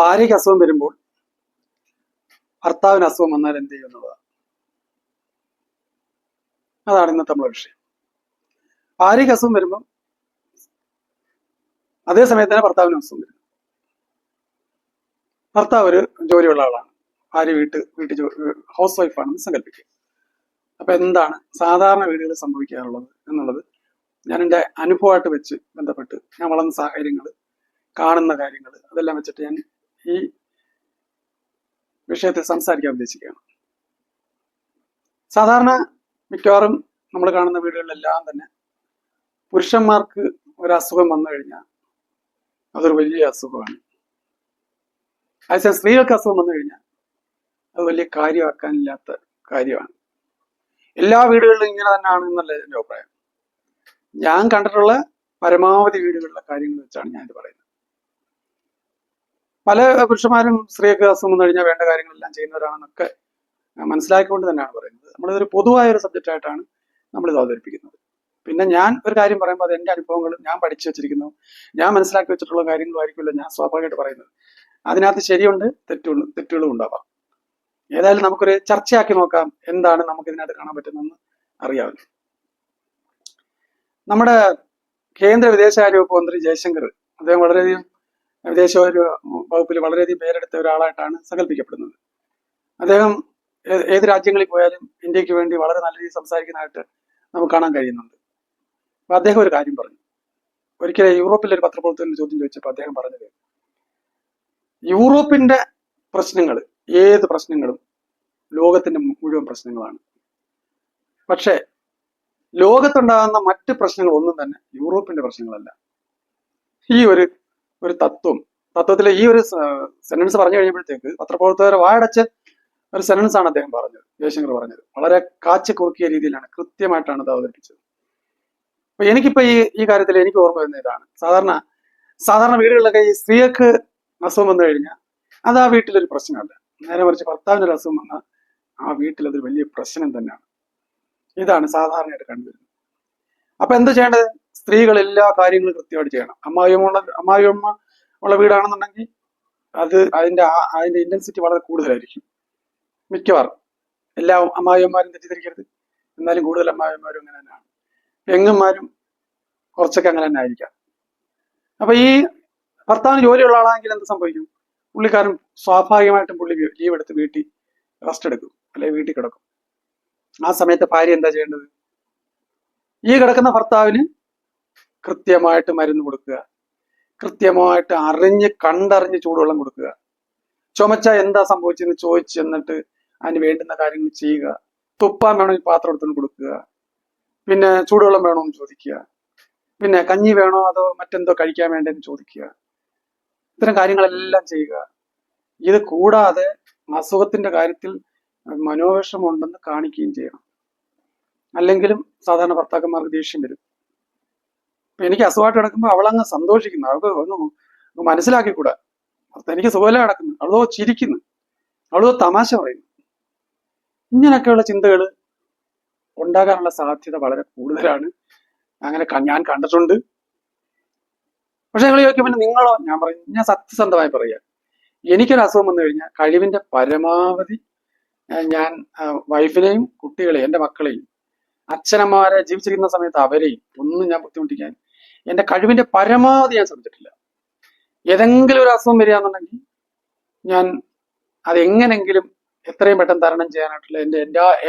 ഭാര്യയ്ക്ക് അസുഖം വരുമ്പോൾ ഭർത്താവിന് അസുഖം വന്നാൽ എന്ത് ചെയ്യും എന്നുള്ളതാണ്. അതാണ് ഇന്നത്തെ നമ്മുടെ വിഷയം. ഭാര്യയ്ക്ക് അസുഖം വരുമ്പോൾ അതേ സമയത്ത് തന്നെ ഭർത്താവിന് അസുഖം വരും. ഭർത്താവ് ഒരു ജോലിയുള്ള ആളാണ്, ഭാര്യ വീട്ടിൽ ഹൗസ് വൈഫാണെന്ന് സങ്കല്പിക്കുക. അപ്പൊ എന്താണ് സാധാരണ വീടുകളിൽ സംഭവിക്കാറുള്ളത് എന്നുള്ളത് ഞാൻ എൻ്റെ അനുഭവമായിട്ട് വെച്ച് ബന്ധപ്പെട്ട് ഞാൻ വളർന്ന സാഹചര്യങ്ങൾ, കാണുന്ന കാര്യങ്ങൾ, അതെല്ലാം വെച്ചിട്ട് ഞാൻ ഈ വിഷയത്തിൽ സംസാരിക്കാൻ ഉദ്ദേശിക്കുകയാണ്. സാധാരണ മിക്കവാറും നമ്മൾ കാണുന്ന വീടുകളിലെല്ലാം തന്നെ പുരുഷന്മാർക്ക് ഒരു അസുഖം വന്നു കഴിഞ്ഞാൽ അതൊരു വലിയ അസുഖമാണ്. അതേസമയം സ്ത്രീകൾക്ക് അസുഖം വന്നു കഴിഞ്ഞാൽ അത് വലിയ കാര്യമാക്കാനില്ലാത്ത കാര്യമാണ്. എല്ലാ വീടുകളിലും ഇങ്ങനെ തന്നെയാണ് എന്നല്ല എൻ്റെ അഭിപ്രായം. ഞാൻ കണ്ടിട്ടുള്ള പരമാവധി വീടുകളിലെ കാര്യങ്ങൾ വെച്ചാണ് ഞാനിത് പറയുന്നത്. പല പുരുഷന്മാരും സ്ത്രീക്ക് അസുഖം വന്നു കഴിഞ്ഞാൽ വേണ്ട കാര്യങ്ങളെല്ലാം ചെയ്യുന്നവരാണെന്നൊക്കെ മനസ്സിലാക്കിക്കൊണ്ട് തന്നെയാണ് പറയുന്നത്. നമ്മളിതൊരു പൊതുവായ ഒരു സബ്ജക്റ്റ് ആയിട്ടാണ് നമ്മളിത് അവതരിപ്പിക്കുന്നത്. പിന്നെ ഞാൻ ഒരു കാര്യം പറയുമ്പോൾ അത് എൻ്റെ അനുഭവങ്ങളും ഞാൻ പഠിച്ചു വെച്ചിരിക്കുന്നു, ഞാൻ മനസ്സിലാക്കി വെച്ചിട്ടുള്ള കാര്യങ്ങളുമായിരിക്കുമല്ലോ ഞാൻ സ്വാഭാവികമായിട്ട് പറയുന്നത്. അതിനകത്ത് ശരിയുണ്ട്, തെറ്റുകളും ഉണ്ടാവാം. ഏതായാലും നമുക്കൊരു ചർച്ചയാക്കി നോക്കാം എന്താണ് നമുക്ക് ഇതിനകത്ത് കാണാൻ പറ്റുന്നതെന്ന് അറിയാമല്ലോ. നമ്മുടെ കേന്ദ്ര വിദേശകാര്യ വകുപ്പ് മന്ത്രി ജയശങ്കർ, അദ്ദേഹം വളരെയധികം വിദേശകാര്യ വകുപ്പിൽ വളരെയധികം പേരെടുത്ത ഒരാളായിട്ടാണ് സങ്കല്പിക്കപ്പെടുന്നത്. അദ്ദേഹം ഏത് രാജ്യങ്ങളിൽ പോയാലും ഇന്ത്യക്ക് വേണ്ടി വളരെ നല്ല രീതിയിൽ സംസാരിക്കുന്നതായിട്ട് നമുക്ക് കാണാൻ കഴിയുന്നുണ്ട്. അപ്പൊ അദ്ദേഹം ഒരു കാര്യം പറഞ്ഞു. ഒരിക്കലും യൂറോപ്പിലെ ഒരു പത്രപ്രവർത്തകൻ ചോദ്യം ചോദിച്ചപ്പോൾ അദ്ദേഹം പറഞ്ഞത്, യൂറോപ്പിന്റെ പ്രശ്നങ്ങൾ, ഏത് പ്രശ്നങ്ങളും ലോകത്തിന്റെ മുഴുവൻ പ്രശ്നങ്ങളാണ്. പക്ഷെ ലോകത്തുണ്ടാകുന്ന മറ്റ് പ്രശ്നങ്ങൾ ഒന്നും തന്നെ യൂറോപ്പിന്റെ പ്രശ്നങ്ങളല്ല. ഈ ഒരു തത്വത്തിലെ ഈ ഒരു സെന്റൻസ് പറഞ്ഞു കഴിഞ്ഞപ്പോഴത്തേക്ക് പത്രപ്രവർത്തകരെ വായടച്ച് ഒരു സെന്റൻസ് ആണ് അദ്ദേഹം പറഞ്ഞത്, ജയശങ്കർ പറഞ്ഞത്. വളരെ കാച്ചു കുറുക്കിയ രീതിയിലാണ്, കൃത്യമായിട്ടാണ് അത് അവതരിപ്പിച്ചത്. അപ്പൊ എനിക്കിപ്പോ ഈ കാര്യത്തിൽ എനിക്ക് ഓർമ്മ വരുന്ന ഇതാണ്. സാധാരണ വീടുകളിലൊക്കെ ഈ സ്ത്രീക്ക് അസുഖം വന്നു കഴിഞ്ഞാൽ അത് ആ വീട്ടിലൊരു പ്രശ്നമല്ല. നേരെ മറിച്ച് ഭർത്താവിനൊരു അസുഖം വന്നാൽ ആ വീട്ടിൽ അതൊരു വലിയ പ്രശ്നം തന്നെയാണ്. ഇതാണ് സാധാരണയായിട്ട് കണ്ടുവരുന്നത്. അപ്പൊ എന്താ ചെയ്യേണ്ടത്? സ്ത്രീകൾ എല്ലാ കാര്യങ്ങളും കൃത്യമായിട്ട് ചെയ്യണം. അമ്മായിയമ്മ ഉള്ള വീടാണെന്നുണ്ടെങ്കിൽ അതിന്റെ ഇന്റൻസിറ്റി വളരെ കൂടുതലായിരിക്കും. മിക്കവാറും എല്ലാ അമ്മായിയമ്മമാരും തെറ്റിദ്ധരിക്കരുത്, എന്നാലും കൂടുതൽ അമ്മായിയമ്മമാരും അങ്ങനെ തന്നെയാണ്. പെങ്ങന്മാരും കുറച്ചൊക്കെ അങ്ങനെ തന്നെ ആയിരിക്കാം. അപ്പൊ ഈ ഭർത്താവിന് ജോലിയുള്ള ആളാണെങ്കിൽ എന്ത് സംഭവിക്കും? പുള്ളിക്കാരൻ സ്വാഭാവികമായിട്ടും പുള്ളി ലീവ് എടുത്ത് വീട്ടിൽ റെസ്റ്റ് എടുക്കും, അല്ലെങ്കിൽ വീട്ടിൽ കിടക്കും. ആ സമയത്ത് ഭാര്യ എന്താ ചെയ്യേണ്ടത്? ഈ കിടക്കുന്ന ഭർത്താവിന് കൃത്യമായിട്ട് മരുന്ന് കൊടുക്കുക, കൃത്യമായിട്ട് കണ്ടറിഞ്ഞ് ചൂടുവെള്ളം കൊടുക്കുക, ചുമച്ച എന്താ സംഭവിച്ചെന്ന് ചോദിച്ചു എന്നിട്ട് അതിന് വേണ്ടുന്ന കാര്യങ്ങൾ ചെയ്യുക, തുപ്പാൻ വേണമെങ്കിൽ പാത്രം എടുത്തുകൊണ്ട് കൊടുക്കുക, പിന്നെ ചൂടുവെള്ളം വേണോന്ന് ചോദിക്കുക, പിന്നെ കഞ്ഞി വേണോ അതോ മറ്റെന്തോ കഴിക്കാൻ വേണ്ടെന്ന് ചോദിക്കുക. ഇത്തരം കാര്യങ്ങളെല്ലാം ചെയ്യുക. ഇത് കൂടാതെ അസുഖത്തിന്റെ കാര്യത്തിൽ മനോവിഷമം ഉണ്ടെന്ന് കാണിക്കുകയും ചെയ്യണം. അല്ലെങ്കിലും സാധാരണ ഭർത്താക്കന്മാർക്ക് ദേഷ്യം വരും. ഇപ്പൊ എനിക്ക് അസുഖമായിട്ട് കിടക്കുമ്പോൾ അവളങ്ങ് സന്തോഷിക്കുന്നു, അവൾക്ക് ഒന്ന് മനസ്സിലാക്കിക്കൂടാ, എനിക്ക് സുഖമില്ല കിടക്കുന്നു, അവളോ ചിരിക്കുന്നു, അവളോ തമാശ പറയുന്നു. ഇങ്ങനെയൊക്കെയുള്ള ചിന്തകൾ ഉണ്ടാകാനുള്ള സാധ്യത വളരെ കൂടുതലാണ്. അങ്ങനെ ഞാൻ കണ്ടിട്ടുണ്ട്. പക്ഷെ നിങ്ങൾ ചോദിക്കുമ്പോൾ നിങ്ങളോ? ഞാൻ പറയും, ഞാൻ സത്യസന്ധമായി പറയുക, എനിക്കൊരു അസുഖം വന്നു കഴിഞ്ഞാൽ കഴിവിന്റെ പരമാവധി ഞാൻ വൈഫിനെയും കുട്ടികളെയും എൻ്റെ മക്കളെയും അച്ഛനമ്മമാരെ ജീവിച്ചിരിക്കുന്ന സമയത്ത് അവരെയും ഒന്നും ഞാൻ ബുദ്ധിമുട്ടിക്കാൻ എൻ്റെ കഴിവിന്റെ പരമാവധി ഞാൻ ശ്രമിച്ചിട്ടില്ല. ഏതെങ്കിലും ഒരു അസുഖം വരികയാണെന്നുണ്ടെങ്കിൽ ഞാൻ അതെങ്ങനെങ്കിലും എത്രയും പെട്ടെന്ന് തരണം ചെയ്യാനായിട്ടുള്ള എൻ്റെ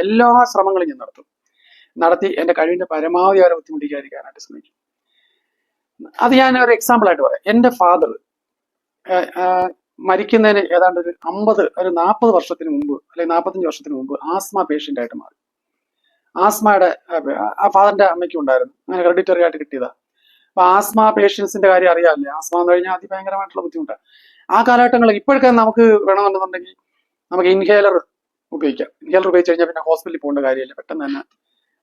എല്ലാ ശ്രമങ്ങളും ഞാൻ നടത്തി എൻ്റെ കഴിവിന്റെ പരമാവധി അവരെ ബുദ്ധിമുട്ടിക്കാതിരിക്കാനായിട്ട് ശ്രമിക്കും. അത് ഞാൻ ഒരു എക്സാമ്പിൾ ആയിട്ട് പറയാം. എൻ്റെ ഫാദർ മരിക്കുന്നതിന് ഏതാണ്ട് ഒരു 40 വർഷത്തിന് മുമ്പ് അല്ലെങ്കിൽ 45 വർഷത്തിന് മുമ്പ് ആസ്മ പേഷ്യന്റ് ആയിട്ട് മാറി. ആസ്മയുടെ ആ ഫാദറിന്റെ അമ്മയ്ക്കും ഉണ്ടായിരുന്നു, അങ്ങനെ ഹെറിഡിറ്ററി ആയിട്ട് കിട്ടിയതാ. അപ്പൊ ആസ്മ പേഷ്യൻസിന്റെ കാര്യം അറിയാമല്ലേ, ആസ്മ എന്ന് കഴിഞ്ഞാൽ അതിഭയങ്കരമായിട്ടുള്ള ബുദ്ധിമുട്ടാണ്. ആ കാലഘട്ടങ്ങളിൽ ഇപ്പോഴൊക്കെ നമുക്ക് വേണമെന്നുണ്ടെന്നുണ്ടെങ്കിൽ നമുക്ക് ഇൻഹേലർ ഉപയോഗിക്കാം. ഇൻഹേലർ ഉപയോഗിച്ച് കഴിഞ്ഞാൽ പിന്നെ ഹോസ്പിറ്റലിൽ പോകേണ്ട കാര്യമില്ല, പെട്ടെന്ന് തന്നെ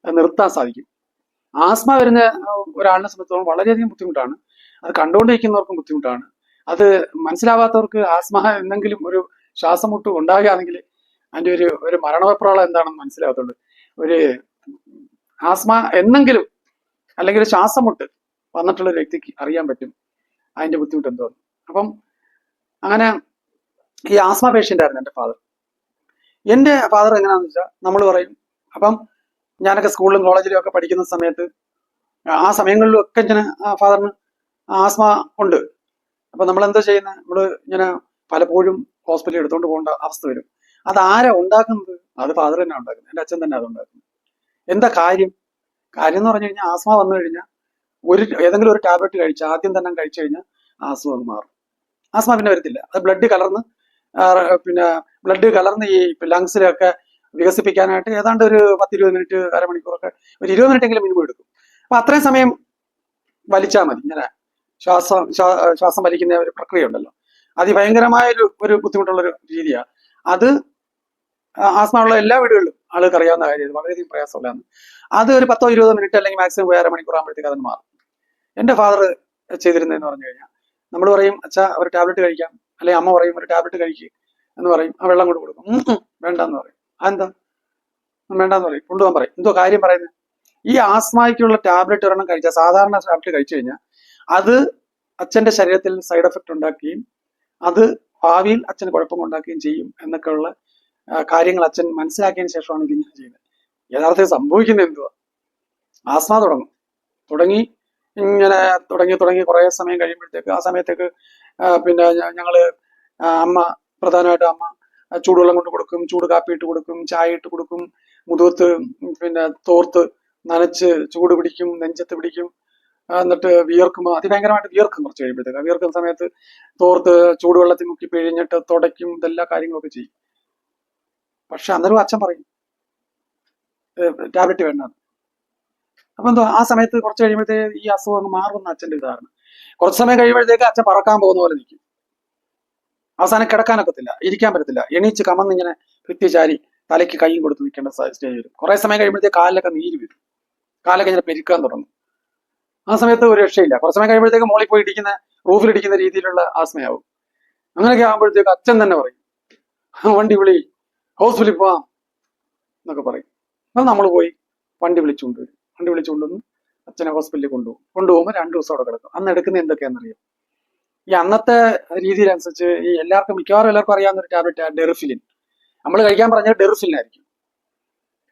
അത് നിർത്താൻ സാധിക്കും. ആസ്മ വരുന്ന ഒരാളിനെ സംബന്ധിച്ചോളം വളരെയധികം ബുദ്ധിമുട്ടാണ്. അത് കണ്ടുകൊണ്ടിരിക്കുന്നവർക്കും ബുദ്ധിമുട്ടാണ്. അത് മനസ്സിലാവാത്തവർക്ക് ആസ്മ എന്തെങ്കിലും ഒരു ശ്വാസം മുട്ട് ഉണ്ടാകുകയാണെങ്കിൽ അതിന്റെ ഒരു മരണവെപ്രാളം എന്താണെന്ന് മനസ്സിലാകത്തുള്ളൂ. ഒരു ആസ്മ എന്നെങ്കിലും അല്ലെങ്കിൽ ഒരു ശ്വാസം മുട്ട് വന്നിട്ടുള്ള ഒരു വ്യക്തിക്ക് അറിയാൻ പറ്റും അതിന്റെ ബുദ്ധിമുട്ട് എന്തോന്ന്. അപ്പം അങ്ങനെ ഈ ആസ്മ പേഷ്യന്റ് ആയിരുന്നു എൻ്റെ ഫാദർ. എൻ്റെ ഫാദർ എങ്ങനെയാണെന്ന് വെച്ചാൽ നമ്മൾ പറയും, അപ്പം ഞാനൊക്കെ സ്കൂളിലും കോളേജിലും ഒക്കെ പഠിക്കുന്ന സമയത്ത് ആ സമയങ്ങളിലും ഒക്കെ ഇങ്ങനെ ഫാദറിന് ആസ്മ ഉണ്ട്. അപ്പൊ നമ്മൾ എന്താ ചെയ്യുന്നത്, നമ്മള് ഇങ്ങനെ പലപ്പോഴും ഹോസ്പിറ്റലിൽ എടുത്തോണ്ട് പോകേണ്ട അവസ്ഥ വരും. അത് ആരാ ഉണ്ടാക്കുന്നത്? അത് ഫാദർ തന്നെ ഉണ്ടാക്കുന്നത്, എൻ്റെ അച്ഛൻ തന്നെ അത് ഉണ്ടാക്കുന്നത്. എന്താ കാര്യം? കാര്യം എന്ന് പറഞ്ഞു കഴിഞ്ഞാൽ ആസ്മ വന്നു കഴിഞ്ഞാൽ ഏതെങ്കിലും ഒരു ടാബ്ലറ്റ് കഴിച്ച് ആദ്യം തന്നെ കഴിച്ചു കഴിഞ്ഞാൽ ആസ്മ അങ്ങ് മാറും. ആസ്മ പിന്നെ വരത്തില്ല. അത് പിന്നെ ബ്ലഡ് കലർന്ന് ഈ ലങ്സിലൊക്കെ വികസിപ്പിക്കാനായിട്ട് ഏതാണ്ട് ഒരു 10-20 മിനിറ്റ്, അരമണിക്കൂറൊക്കെ, ഒരു 20 മിനിറ്റെങ്കിലും മിനിമം എടുക്കും. അപ്പൊ അത്രയും സമയം വലിച്ചാൽ മതി. ഇങ്ങനെ ശ്വാസം വലിക്കുന്ന ഒരു പ്രക്രിയ ഉണ്ടല്ലോ, അതിഭയങ്കരമായ ഒരു ബുദ്ധിമുട്ടുള്ളൊരു രീതിയാണ് അത്. ആസ്മ ഉള്ള എല്ലാ വീടുകളിലും ആൾക്ക് അറിയാവുന്ന കാര്യം, വളരെയധികം പ്രയാസമുള്ളതാണ്. അത് ഒരു 10-20 മിനിറ്റ് അല്ലെങ്കിൽ മാക്സിമം പോയി അരമണിക്കൂർ ആകുമ്പോഴത്തേക്ക് അതിന് മാറും. എൻ്റെ ഫാദർ ചെയ്തിരുന്നതെന്ന് പറഞ്ഞു കഴിഞ്ഞാൽ, നമ്മൾ പറയും അച്ഛാ ഒരു ടാബ്ലറ്റ് കഴിക്കാം, അല്ലെങ്കിൽ അമ്മ പറയും ഒരു ടാബ്ലറ്റ് കഴിക്കുക എന്ന് പറയും, ആ വെള്ളം കൊണ്ട് കൊടുക്കും. വേണ്ടെന്ന് പറയും. അതെന്താ വേണ്ടെന്ന് പറയും, കൊണ്ടുപോകാൻ പറയും. എന്തോ കാര്യം പറയുന്നത്? ഈ ആസ്മയ്ക്കുള്ള ടാബ്ലറ്റ് ഒരെണ്ണം കഴിച്ചാൽ, സാധാരണ ടാബ്ലറ്റ് കഴിച്ചു കഴിഞ്ഞാൽ അത് അച്ഛന്റെ ശരീരത്തിൽ സൈഡ് എഫക്റ്റ് ഉണ്ടാക്കുകയും അത് ഭാവിയിൽ അച്ഛന് കുഴപ്പമുണ്ടാക്കുകയും ചെയ്യും എന്നൊക്കെയുള്ള കാര്യങ്ങൾ അച്ഛൻ മനസ്സിലാക്കിയതിന് ശേഷമാണ് ഇത് ഞാൻ ചെയ്യുന്നത്. യഥാർത്ഥത്തിൽ സംഭവിക്കുന്നത് എന്തുവാ? ആസ്മ തുടങ്ങി ഇങ്ങനെ തുടങ്ങി കുറേ സമയം കഴിയുമ്പോഴത്തേക്ക്, ആ സമയത്തേക്ക് പിന്നെ ഞങ്ങള് അമ്മ, പ്രധാനമായിട്ടും അമ്മ ചൂടുവെള്ളം കൊണ്ട് കൊടുക്കും, ചൂട് കാപ്പി ഇട്ട് കൊടുക്കും, ചായ ഇട്ട് കൊടുക്കും, മുതുകത്ത് പിന്നെ തോർത്ത് നനച്ച് ചൂട് പിടിക്കും, നെഞ്ചത്ത് പിടിക്കും. എന്നിട്ട് വിയർക്കുമ്പോൾ അതിഭയങ്കരമായിട്ട് വിയർക്കും. കുറച്ച് കഴിയുമ്പോഴത്തേക്ക് വിയർക്കുന്ന സമയത്ത് തോർത്ത് ചൂടുവെള്ളത്തിൽ മുക്കി പിഴിഞ്ഞിട്ട് തുടയ്ക്കും, ഇതെല്ലാ കാര്യങ്ങളൊക്കെ ചെയ്യും. പക്ഷെ അന്നേരം അച്ഛൻ പറയും ടാബ്ലറ്റ് വേണ്ട. അപ്പൊ എന്തോ ആ സമയത്ത് കുറച്ച് കഴിയുമ്പോഴത്തേക്ക് ഈ അസുഖം അങ്ങ് മാറുന്ന അച്ഛൻ്റെ ധാരണ. കുറച്ച് സമയം കഴിയുമ്പോഴത്തേക്ക് അച്ഛൻ പറക്കാൻ പോകുന്ന പോലെ നിൽക്കും. അവസാനം കിടക്കാനൊക്കത്തില്ല, ഇരിക്കാൻ പറ്റത്തില്ല, എണീച്ച് കമന്നിങ്ങനെ ഭിത്തി ചാരി തലയ്ക്ക് കൈയും കൊടുത്ത് നിൽക്കേണ്ട സ്റ്റേജ് വരും. കുറെ സമയം കഴിയുമ്പോഴത്തേക്ക് കാലിലൊക്കെ നീര് വരും, കാലൊക്കെ ഇങ്ങനെ പെരുക്കാൻ തുടങ്ങും. ആ സമയത്ത് ഒരു രക്ഷയില്ല. കുറച്ച് സമയം കഴിയുമ്പോഴത്തേക്ക് മോളിൽ പോയി ഇടിക്കുന്ന, റൂഫിലിടിക്കുന്ന രീതിയിലുള്ള ആസ്മയാവും. അങ്ങനെയൊക്കെ ആകുമ്പോഴത്തേക്ക് അച്ഛൻ തന്നെ പറയും വണ്ടി വിളി, ഹോസ്പിറ്റലിൽ പോവാം എന്നൊക്കെ പറയും. അപ്പം നമ്മൾ പോയി വണ്ടി വിളിച്ചുകൊണ്ടുവന്ന് അച്ഛനെ ഹോസ്പിറ്റലിൽ കൊണ്ടുപോകുമ്പോൾ 2 ദിവസം അവിടെ കിടക്കും. അന്ന് എടുക്കുന്നത് എന്തൊക്കെയാണെന്നറിയാം? ഈ അന്നത്തെ രീതിയിലനുസരിച്ച് ഈ മിക്കവാറും എല്ലാവർക്കും അറിയാവുന്ന ഒരു ടാബ്ലറ്റ് ഡെറിഫിലിൻ. നമ്മൾ കഴിക്കാൻ പറഞ്ഞത് ഡെറിഫിലിൻ ആയിരിക്കും.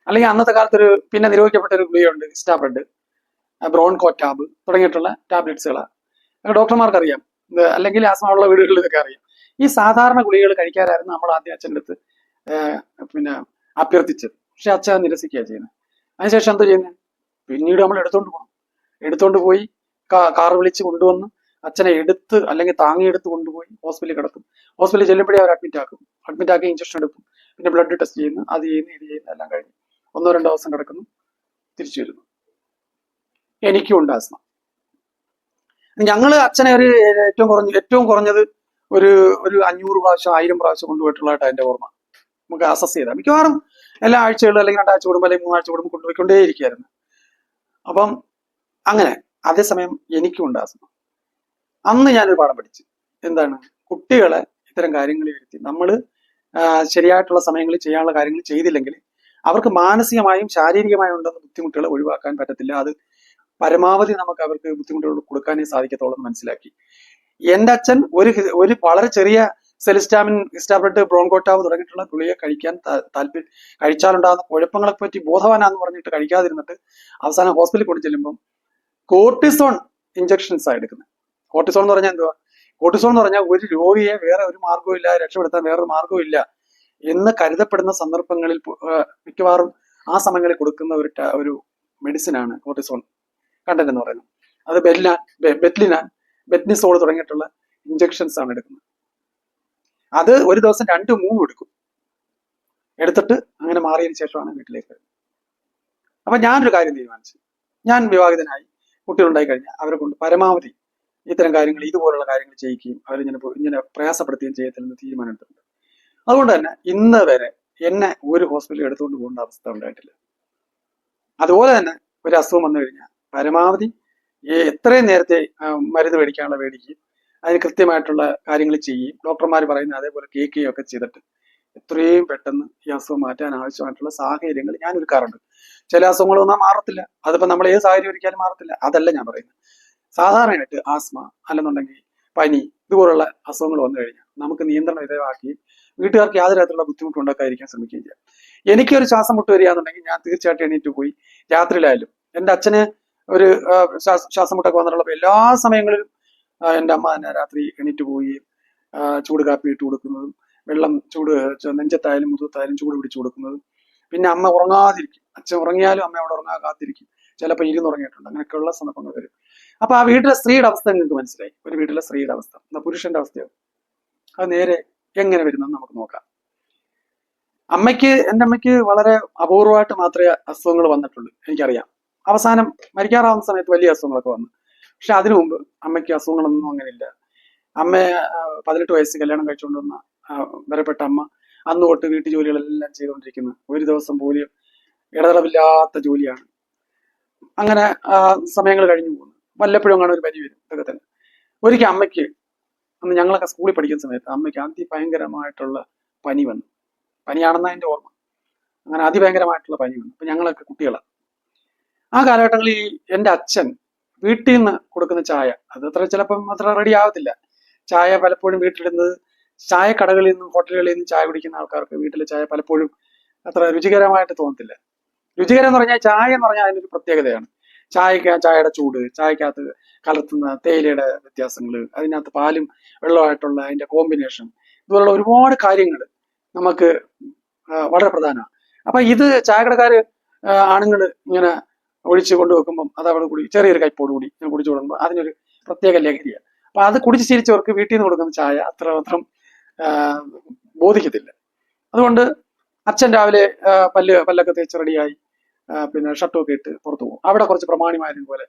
അല്ലെങ്കിൽ അന്നത്തെ കാലത്തൊരു പിന്നെ നിരോധിക്കപ്പെട്ട ഒരു ഗുളികയുണ്ട്, ഹിസ്റ്റാബ്രെഡ്, ബ്രോൺകോറ്റാബ് തുടങ്ങിയിട്ടുള്ള ടാബ്ലറ്റ്സുകളാണ്. ഡോക്ടർമാർക്ക് അറിയാം, അല്ലെങ്കിൽ ആസ്മ ഉള്ള വീടുകളിൽ ഇതൊക്കെ അറിയാം. ഈ സാധാരണ ഗുളികകൾ കഴിക്കാനായിരുന്നു നമ്മൾ ആദ്യം അച്ഛൻ്റെ അടുത്ത് പിന്നെ അഭ്യർത്ഥിച്ചത്. പക്ഷെ അച്ഛൻ നിരസിക്കുക ചെയ്യുന്നത്. അതിനുശേഷം എന്താ ചെയ്യുന്നത്? പിന്നീട് നമ്മൾ എടുത്തോണ്ട് പോയി കാർ വിളിച്ച് കൊണ്ടുവന്ന് അച്ഛനെ അല്ലെങ്കിൽ താങ്ങിയെടുത്ത് കൊണ്ടുപോയി ഹോസ്പിറ്റലിൽ കിടത്തും. ഹോസ്പിറ്റലിൽ ചെല്ലുമ്പോഴേ അവർ അഡ്മിറ്റ് ആക്കി ഇഞ്ചക്ഷൻ എടുക്കും, പിന്നെ ബ്ലഡ് ടെസ്റ്റ് ചെയ്യുന്നു, അത് ചെയ്യുന്നു, ഇത് ചെയ്യുന്നു, എല്ലാം കഴിഞ്ഞ് 1-2 ദിവസം കിടക്കുന്നു, തിരിച്ചു വരുന്നു. എനിക്കും ഉണ്ട് ആസ്മ. ഞങ്ങള് അച്ഛനെ ഏറ്റവും കുറഞ്ഞത് ഒരു 500 പ്രാവശ്യം 1000 പ്രാവശ്യം കൊണ്ടുപോയിട്ടുള്ളതായിട്ട് എൻ്റെ ഓർമ്മ. നമുക്ക് അസസ് ചെയ്താൽ മിക്കവാറും എല്ലാ ആഴ്ചകളിലും അല്ലെങ്കിൽ 2 ആഴ്ച കൂടുമ്പോൾ അല്ലെങ്കിൽ 3 ആഴ്ച കൂടുമ്പോൾ കൊണ്ടുപോയിക്കൊണ്ടേയിരിക്കുകയായിരുന്നു. അപ്പം അങ്ങനെ. അതേസമയം എനിക്കും ഉണ്ട് ആസ്മ. അന്ന് ഞാനൊരു പാഠം പഠിച്ചു. എന്താണ്? കുട്ടികളെ ഇത്തരം കാര്യങ്ങളിൽ വരുത്തി നമ്മൾ ശരിയായിട്ടുള്ള സമയങ്ങളിൽ ചെയ്യാനുള്ള കാര്യങ്ങൾ ചെയ്തില്ലെങ്കിൽ അവർക്ക് മാനസികമായും ശാരീരികമായും ഉണ്ടെന്ന ബുദ്ധിമുട്ടുകൾ ഒഴിവാക്കാൻ പറ്റത്തില്ല. അത് പരമാവധി നമുക്ക് അവർക്ക് ബുദ്ധിമുട്ടുകൾ കൊടുക്കാനേ സാധിക്കത്തുള്ളൂ എന്ന് മനസ്സിലാക്കി. എൻ്റെ അച്ഛൻ ഒരു വളരെ ചെറിയ ഹിസ്റ്റാബ്രെഡ്, ബ്രോൺകോട്ടാബ് തുടങ്ങിയിട്ടുള്ള ഗുളിക കഴിക്കാൻ കഴിച്ചാലുണ്ടാകുന്ന കുഴപ്പങ്ങളെ പറ്റി ബോധവാനാന്ന് പറഞ്ഞിട്ട് കഴിക്കാതിരുന്നിട്ട് അവസാനം ഹോസ്പിറ്റലിൽ കൊണ്ട് ചെല്ലുമ്പം കോർട്ടിസോൺ ഇഞ്ചക്ഷൻസ് ആണ് എടുക്കുന്നത്. കോർട്ടിസോൺ എന്ന് പറഞ്ഞാൽ എന്തുവാ? കോർട്ടിസോൺ എന്ന് പറഞ്ഞാൽ ഒരു രോഗിയെ വേറെ ഒരു മാർഗവും ഇല്ല, രക്ഷപ്പെടുത്താൻ വേറൊരു മാർഗവും ഇല്ല എന്ന് കരുതപ്പെടുന്ന സന്ദർഭങ്ങളിൽ മിക്കവാറും ആ സമയങ്ങളിൽ കൊടുക്കുന്ന ഒരു മെഡിസിനാണ് കോർട്ടിസോൺ കണ്ടന്റ് എന്ന് പറയുന്നത്. അത് ബെറ്റ്നിസോൾ തുടങ്ങിയിട്ടുള്ള ഇഞ്ചക്ഷൻസ് ആണ് എടുക്കുന്നത്. അത് ഒരു ദിവസം 2-3 എടുക്കും. എടുത്തിട്ട് അങ്ങനെ മാറിയതിനു ശേഷമാണ് വീട്ടിലേക്ക് വരുന്നത്. അപ്പൊ ഞാനൊരു കാര്യം തീരുമാനിച്ചു. ഞാൻ വിവാഹിതനായി, കുട്ടികളുണ്ടായി കഴിഞ്ഞാൽ അവരെ കൊണ്ട് പരമാവധി ഇത്തരം കാര്യങ്ങൾ, ഇതുപോലുള്ള കാര്യങ്ങൾ ചെയ്യിക്കുകയും അവരിങ്ങനെ പ്രയാസപ്പെടുത്തുകയും ചെയ്യത്തില്ലെന്ന് തീരുമാനമെടുത്തിട്ടുണ്ട്. അതുകൊണ്ട് തന്നെ ഇന്ന് വരെ എന്നെ ഒരു ഹോസ്പിറ്റലിൽ എടുത്തുകൊണ്ട് പോകേണ്ട അവസ്ഥ ഉണ്ടായിട്ടില്ല. അതുപോലെ തന്നെ ഒരു അസുഖം വന്നു കഴിഞ്ഞാൽ പരമാവധി എത്രയും നേരത്തെ മരുന്ന് മേടിക്കുകയും അതിന് കൃത്യമായിട്ടുള്ള കാര്യങ്ങൾ ചെയ്യുകയും ഡോക്ടർമാർ പറയുന്ന അതേപോലെ കേൾക്കുകയും ഒക്കെ ചെയ്തിട്ട് എത്രയും പെട്ടെന്ന് ഈ അസുഖം മാറ്റാൻ ആവശ്യമായിട്ടുള്ള സാഹചര്യങ്ങൾ ഞാൻ ഒരുക്കാറുണ്ട്. ചില അസുഖങ്ങളൊന്നും മാറത്തില്ല, അതിപ്പോൾ നമ്മൾ ഏത് സാഹചര്യം ഒരുക്കിയാലും മാറത്തില്ല, അതല്ല ഞാൻ പറയുന്നത്. സാധാരണയായിട്ട് ആസ്മ അല്ലെന്നുണ്ടെങ്കിൽ പനി ഇതുപോലുള്ള അസുഖങ്ങൾ വന്നു കഴിഞ്ഞാൽ നമുക്ക് നിയന്ത്രണ വിധേയമാക്കി വീട്ടുകാർക്ക് യാതൊരു തരത്തിലുള്ള ബുദ്ധിമുട്ട് ഉണ്ടാക്കാതിരിക്കാൻ ശ്രമിക്കുകയും ചെയ്യാം. എനിക്കൊരു ശ്വാസം മുട്ട് വരികയാണെന്നുണ്ടെങ്കിൽ ഞാൻ തീർച്ചയായിട്ടും എണീറ്റ് പോയി രാത്രിയിലായാലും എൻ്റെ അച്ഛന് ഒരു ശ്വാസം മുട്ടൊക്കെ വന്നിട്ടുള്ളപ്പോൾ എല്ലാ സമയങ്ങളിലും എൻ്റെ അമ്മ തന്നെ രാത്രി എണീറ്റ് പോയി ചൂട് കാപ്പി ഇട്ട് കൊടുക്കുന്നതും വെള്ളം ചൂട് നെഞ്ചത്തായാലും മുതുകത്തായാലും ചൂട് പിടിച്ചു കൊടുക്കുന്നതും പിന്നെ അമ്മ ഉറങ്ങാതിരിക്കും. അച്ഛൻ ഉറങ്ങിയാലും അമ്മ അവിടെ ഉറങ്ങാൻ കാത്തിരിക്കും. ചിലപ്പോൾ ഇരുന്നുറങ്ങിയിട്ടുണ്ട്. അങ്ങനെയൊക്കെയുള്ള സന്ദർഭങ്ങൾ വരും. അപ്പൊ ആ വീട്ടിലെ സ്ത്രീയുടെ അവസ്ഥ നിങ്ങൾക്ക് മനസ്സിലായി. ഒരു വീട്ടിലെ സ്ത്രീയുടെ അവസ്ഥ എന്നാ പുരുഷന്റെ അവസ്ഥയോ അത് നേരെ എങ്ങനെ വരുന്നെന്ന് നമുക്ക് നോക്കാം. എൻ്റെ അമ്മയ്ക്ക് വളരെ അപൂർവമായിട്ട് മാത്രമേ അസുഖങ്ങൾ വന്നിട്ടുള്ളൂ, എനിക്കറിയാം. അവസാനം മരിക്കാറാവുന്ന സമയത്ത് വലിയ അസുഖങ്ങളൊക്കെ വന്നു. പക്ഷെ അതിനു മുമ്പ് അമ്മയ്ക്ക് അസുഖങ്ങളൊന്നും അങ്ങനെയില്ല. അമ്മയെ 18 വയസ്സ് കല്യാണം കഴിച്ചുകൊണ്ട് വന്ന വരപ്പെട്ട അമ്മ അന്ന് തൊട്ട് വീട്ടു ജോലികളെല്ലാം ചെയ്തുകൊണ്ടിരിക്കുന്നു. ഒരു ദിവസം പോലും ഇടതടവില്ലാത്ത ജോലിയാണ്. അങ്ങനെ സമയങ്ങൾ കഴിഞ്ഞു പോകുന്നു. വല്ലപ്പോഴും കാണാൻ ഒരു പനി വരും. ഇതൊക്കെ തന്നെ. ഒരിക്കൽ അമ്മയ്ക്ക് അന്ന് ഞങ്ങളൊക്കെ സ്കൂളിൽ പഠിക്കുന്ന സമയത്ത് അമ്മയ്ക്ക് അതിഭയങ്കരമായിട്ടുള്ള പനി വന്നു. പനിയാണെന്നാ എൻ്റെ ഓർമ്മ. അങ്ങനെ അതിഭയങ്കരമായിട്ടുള്ള പനി വന്നു. അപ്പൊ ഞങ്ങളൊക്കെ കുട്ടികളാണ്. ആ കാലഘട്ടങ്ങളിൽ എൻ്റെ അച്ഛൻ വീട്ടിൽ നിന്ന് കൊടുക്കുന്ന ചായ അത് ചിലപ്പം അത്ര റെഡി ആവത്തില്ല. ചായ പലപ്പോഴും വീട്ടിലിടുന്നത് ചായ കടകളിൽ നിന്നും ഹോട്ടലുകളിൽ നിന്നും ചായ കുടിക്കുന്ന ആൾക്കാർക്ക് വീട്ടിലെ ചായ പലപ്പോഴും അത്ര രുചികരമായിട്ട് തോന്നത്തില്ല. രുചികരം എന്ന് പറഞ്ഞാൽ ചായ എന്ന് പറഞ്ഞാൽ അതിനൊരു പ്രത്യേകതയാണ്. ചായയുടെ ചൂട്, ചായക്കകത്ത് കലർത്തുന്ന തേയിലയുടെ വ്യത്യാസങ്ങൾ, അതിനകത്ത് പാലും വെള്ളമായിട്ടുള്ള അതിന്റെ കോമ്പിനേഷൻ, ഇതുപോലുള്ള ഒരുപാട് കാര്യങ്ങൾ നമുക്ക് വളരെ പ്രധാനമാണ്. അപ്പൊ ഇത് ചായക്കടക്കാര് ആണുങ്ങൾ ഇങ്ങനെ ഒഴിച്ച് കൊണ്ടുവെക്കുമ്പം അത് അവിടെ കൂടി ചെറിയൊരു കയ്പോട് കൂടി കുടിച്ചു കൊടുക്കുമ്പോൾ അതിനൊരു പ്രത്യേക ലഹരിയാണ്. അപ്പൊ അത് കുടിച്ച് ശീലിച്ചവർക്ക് വീട്ടിൽ നിന്ന് കൊടുക്കുന്ന ചായ അത്രമാത്രം ബോധിക്കത്തില്ല. അതുകൊണ്ട് അച്ഛൻ രാവിലെ പല്ലൊക്കെ തേച്ച് റെഡിയായി പിന്നെ ഷർട്ടൊക്കെ ഇട്ട് പുറത്തു പോകും. അവിടെ കുറച്ച് പ്രമാണിമാരും പോലെ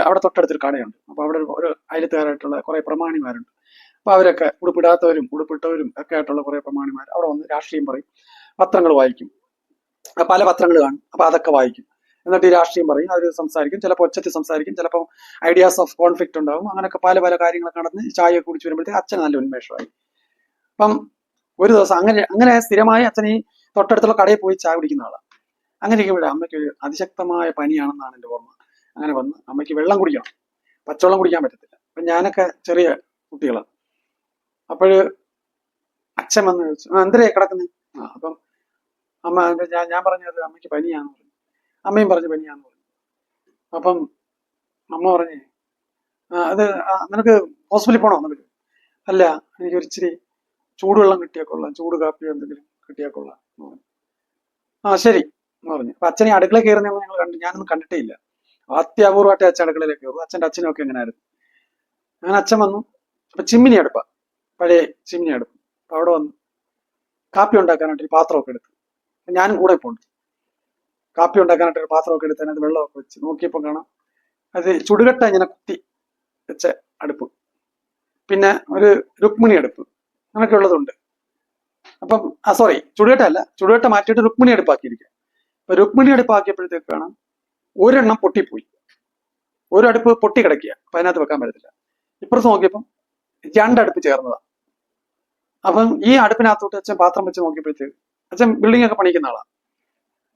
അവിടെ തൊട്ടടുത്തൊരു കടയുണ്ട്. അപ്പൊ അവിടെ ഒരു അയലത്തുകാരായിട്ടുള്ള കുറെ പ്രമാണിമാരുണ്ട്. അപ്പൊ അവരൊക്കെ ഉടുപ്പിടാത്തവരും ഉടുപ്പിട്ടവരും ഒക്കെ ആയിട്ടുള്ള കുറെ പ്രമാണിമാർ അവിടെ വന്ന് രാഷ്ട്രീയം പറയും, പത്രങ്ങൾ വായിക്കും. പല പത്രങ്ങൾ കാണും. അപ്പൊ അതൊക്കെ വായിക്കും. എന്നിട്ട് ഈ രാഷ്ട്രീയം പറയും, അവർ സംസാരിക്കും. ചിലപ്പോൾ ഒച്ചത്തിൽ സംസാരിക്കും, ചിലപ്പോൾ ഐഡിയാസ് ഓഫ് കോൺഫ്ലിക്റ്റ് ഉണ്ടാവും. അങ്ങനെയൊക്കെ പല പല കാര്യങ്ങളൊക്കെ നടന്ന് ചായ കുടിച്ച് വരുമ്പോഴത്തേക്ക് അച്ഛൻ നല്ല ഉന്മേഷമായി. അപ്പം ഒരു ദിവസം അങ്ങനെ സ്ഥിരമായി അച്ഛൻ ഈ തൊട്ടടുത്തുള്ള കടയിൽ പോയി ചായ കുടിക്കുന്ന ആളാണ്. അങ്ങനെ ഇരിക്കുമ്പോഴേ അമ്മയ്ക്ക് ഒരു അതിശക്തമായ പനിയാണെന്നാണ് എൻ്റെ ഓർമ്മ. അങ്ങനെ വന്ന് അമ്മയ്ക്ക് വെള്ളം കുടിക്കണം, പച്ചവെള്ളം കുടിക്കാൻ പറ്റത്തില്ല. അപ്പം ഞാനൊക്കെ ചെറിയ കുട്ടികളാണ്. അപ്പോഴ് അച്ഛൻ വന്ന് ചോദിച്ചു, എന്തരേ കിടക്കുന്നത്? അപ്പം അമ്മ ഞാൻ പറഞ്ഞത് അമ്മയ്ക്ക് പനിയാന്ന് പറഞ്ഞു. അമ്മയും പറഞ്ഞു പനിയാന്ന് പറഞ്ഞു. അപ്പം അമ്മ പറഞ്ഞേ, അത് നിനക്ക് ഹോസ്പിറ്റലിൽ പോണോ? എന്നൊക്കെ. അല്ല, എനിക്ക് ഒരിച്ചിരി ചൂടുവെള്ളം കിട്ടിയാൽ കൊള്ളാം, ചൂട് കാപ്പിയോ എന്തെങ്കിലും കിട്ടിയാൽ കൊള്ളാം. ശരി എന്ന് പറഞ്ഞു. അപ്പൊ അച്ഛനെ അടുക്കള കയറുന്ന ഞങ്ങൾ കണ്ടു. ഞാനൊന്നും കണ്ടിട്ടേ ഇല്ല. അത്യപൂർവമായിട്ട് അച്ഛൻ അടുക്കളയിലേക്ക് കയറും. അച്ഛനും ഒക്കെ എങ്ങനെയായിരുന്നു. അങ്ങനെ അച്ഛൻ വന്നു. അപ്പൊ ചിമ്മിനി അടുപ്പാ, പഴയ ചിമ്മിനി അടുപ്പ്. അപ്പൊ അവിടെ വന്നു കാപ്പി ഉണ്ടാക്കാനായിട്ട് ഒരു പാത്രമൊക്കെ എടുത്തു. ഞാനും കൂടെ ഇപ്പോൾ ഉണ്ട്. കാപ്പി ഉണ്ടാക്കാനായിട്ട് ഒരു പാത്രമൊക്കെ എടുത്ത് അതിനകത്ത് വെള്ളമൊക്കെ വെച്ച് നോക്കിയപ്പോൾ കാണാം അത് ചുടുകട്ട ഇങ്ങനെ കുത്തി വെച്ച അടുപ്പ്, പിന്നെ ഒരു രുക്മിണി അടുപ്പ്, അങ്ങനെയൊക്കെ ഉള്ളതുണ്ട്. അപ്പം സോറി, ചുടുകട്ട അല്ല, ചുടുകട്ട മാറ്റിയിട്ട് രുക്മിണി അടുപ്പാക്കിയിരിക്കുക. അപ്പൊ രുക്മിണി അടുപ്പാക്കിയപ്പോഴത്തേക്ക് കാണാം ഒരെണ്ണം പൊട്ടിപ്പോയി. ഒരു അടുപ്പ് പൊട്ടി കിടക്കുക. അപ്പൊ അതിനകത്ത് വെക്കാൻ പറ്റത്തില്ല. ഇപ്പുറത്ത് നോക്കിയപ്പം രണ്ടടുപ്പ് ചേർന്നതാണ്. അപ്പം ഈ അടുപ്പിനകത്തോട്ട് അച്ഛൻ പാത്രം വെച്ച് നോക്കിയപ്പോഴത്തേക്ക്, അച്ഛൻ ബിൽഡിംഗ് ഒക്കെ പണിക്കുന്ന ആളാണ്.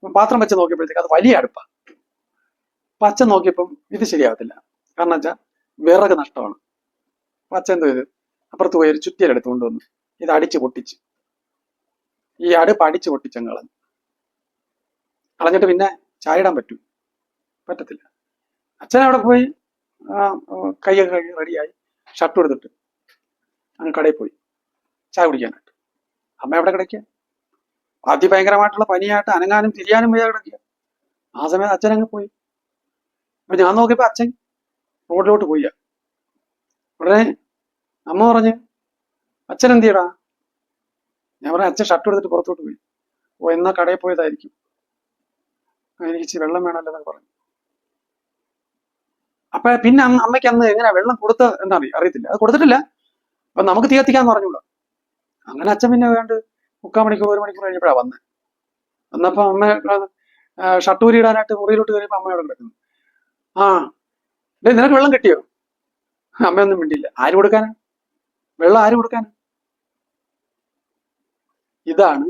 പാത്രം വെച്ച് നോക്കിയപ്പോഴത്തേക്ക് അത് വലിയ അടുപ്പാണ്. അപ്പൊ അച്ഛൻ നോക്കിയപ്പം ഇത് ശരിയാവത്തില്ല. കാരണം വെച്ചാൽ വിറക് നഷ്ടമാണ്. അപ്പൊ അച്ഛൻ എന്തോ ചെയ്ത് അപ്പുറത്ത് പോയി ഒരു ചുറ്റിയെടുത്ത് കൊണ്ടുവന്നു ഇത് അടിച്ച് പൊട്ടിച്ച്, ഈ അടുപ്പ് അടിച്ച് പൊട്ടിച്ചങ്ങ് കളഞ്ഞിട്ട് പിന്നെ ചായ ഇടാൻ പറ്റത്തില്ല. അച്ഛൻ അവിടെ പോയി കൈയൊക്കെ കഴുകി റെഡിയായി ഷർട്ട് എടുത്തിട്ട് അങ്ങ് കടയിൽ പോയി ചായ കുടിക്കാനായിട്ട്. അമ്മ എവിടെ കിടക്കുക? അതിഭയങ്കരമായിട്ടുള്ള പനിയായിട്ട് അനങ്ങാനും തിരിയാനും വയ്യാതെ കിടക്കുക. ആ സമയത്ത് അച്ഛൻ അങ്ങ് പോയി. അപ്പൊ ഞാൻ നോക്കിയപ്പോ അച്ഛൻ റോഡിലോട്ട് പോയി. ഉടനെ അമ്മ പറഞ്ഞ്, അച്ഛൻ എന്ത് ചെയ്യടാ? ഞാൻ പറഞ്ഞ അച്ഛൻ ഷർട്ട് എടുത്തിട്ട് പുറത്തോട്ട് പോയി. എന്നാ കടയിൽ പോയതായിരിക്കും, എനിക്ക് ഇച്ചിരി വെള്ളം വേണമല്ലോ എന്നൊക്കെ പറഞ്ഞു. അപ്പൊ പിന്നെ അമ്മയ്ക്ക് അന്ന് എങ്ങനെ വെള്ളം കൊടുത്ത എന്താ അറിയത്തില്ല. അത് കൊടുത്തിട്ടില്ല. അപ്പൊ നമുക്ക് തീ കത്തിക്കാന്ന് പറഞ്ഞൂടാ. അങ്ങനെ അച്ഛൻ പിന്നെ വേണ്ട 3/4 മണിക്കൂർ 1 മണിക്കൂർ കഴിഞ്ഞപ്പോഴാണ് വന്നത്. വന്നപ്പോ അമ്മ ഷർട്ട് ഊരിയിടാനായിട്ട് മുറിയിലോട്ട് കയറിയപ്പോ അമ്മയോട് കിടക്കുന്നു. നിനക്ക് വെള്ളം കിട്ടിയോ? അമ്മയൊന്നും മിണ്ടിയില്ല. ആര് കൊടുക്കാനാ വെള്ളം? ആര് കൊടുക്കാനാ? ഇതാണ്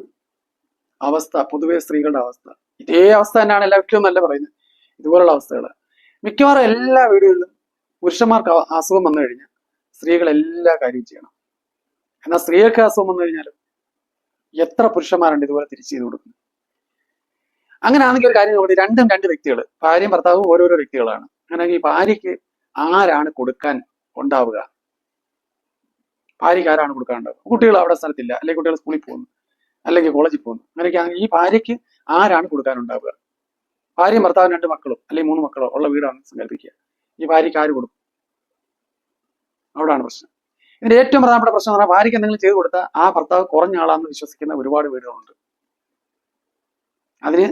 അവസ്ഥ, പൊതുവെ സ്ത്രീകളുടെ അവസ്ഥ. ഇതേ അവസ്ഥ തന്നെയാണ് എല്ലാ വീട്ടിലും നല്ല പറയുന്നത്. ഇതുപോലുള്ള അവസ്ഥകൾ മിക്കവാറും എല്ലാ വീടുകളിലും പുരുഷന്മാർക്ക് അസുഖം വന്നു കഴിഞ്ഞാൽ സ്ത്രീകൾ എല്ലാ കാര്യവും ചെയ്യണം. എന്നാൽ സ്ത്രീകൾക്ക് അസുഖം വന്നു കഴിഞ്ഞാലും എത്ര പുരുഷന്മാരുണ്ട് ഇതുപോലെ തിരിച്ചു ചെയ്ത് കൊടുക്കുന്നത്. അങ്ങനെയാണെങ്കിൽ ഒരു കാര്യം നോക്കട്ടെ, രണ്ടും രണ്ട് വ്യക്തികൾ, ഭാര്യയും ഭർത്താവും ഓരോരോ വ്യക്തികളാണ്. അങ്ങനെയാണെങ്കിൽ ഭാര്യയ്ക്ക് ആരാണ് കൊടുക്കാൻ ഉണ്ടാവുക? ഭാര്യയ്ക്ക് ആരാണ് കൊടുക്കാൻ ഉണ്ടാവുക? കുട്ടികൾ അവിടെ സ്ഥലത്തില്ല, അല്ലെങ്കിൽ കുട്ടികൾ സ്കൂളിൽ പോകുന്നു, അല്ലെങ്കിൽ കോളേജിൽ പോകുന്നു. അങ്ങനെയൊക്കെയാണെങ്കിൽ ഈ ഭാര്യയ്ക്ക് ആരാണ് കൊടുക്കാനുണ്ടാവുക? ഭാര്യയും ഭർത്താവും 2 മക്കളും അല്ലെങ്കിൽ 3 മക്കളോ ഉള്ള വീടാണ് സങ്കല്പിക്കുക. ഈ ഭാര്യയ്ക്ക് ആര് കൊടുക്കും? അവിടാണ് പ്രശ്നം. ഇതിന്റെ ഏറ്റവും പ്രധാനപ്പെട്ട പ്രശ്നം എന്ന് പറഞ്ഞാൽ, ഭാര്യയ്ക്ക് എന്തെങ്കിലും ചെയ്തു കൊടുത്താൽ ആ ഭർത്താവ് കുറഞ്ഞ ആളാണെന്ന് വിശ്വസിക്കുന്ന ഒരുപാട് വീടുകളുണ്ട്. അതിന്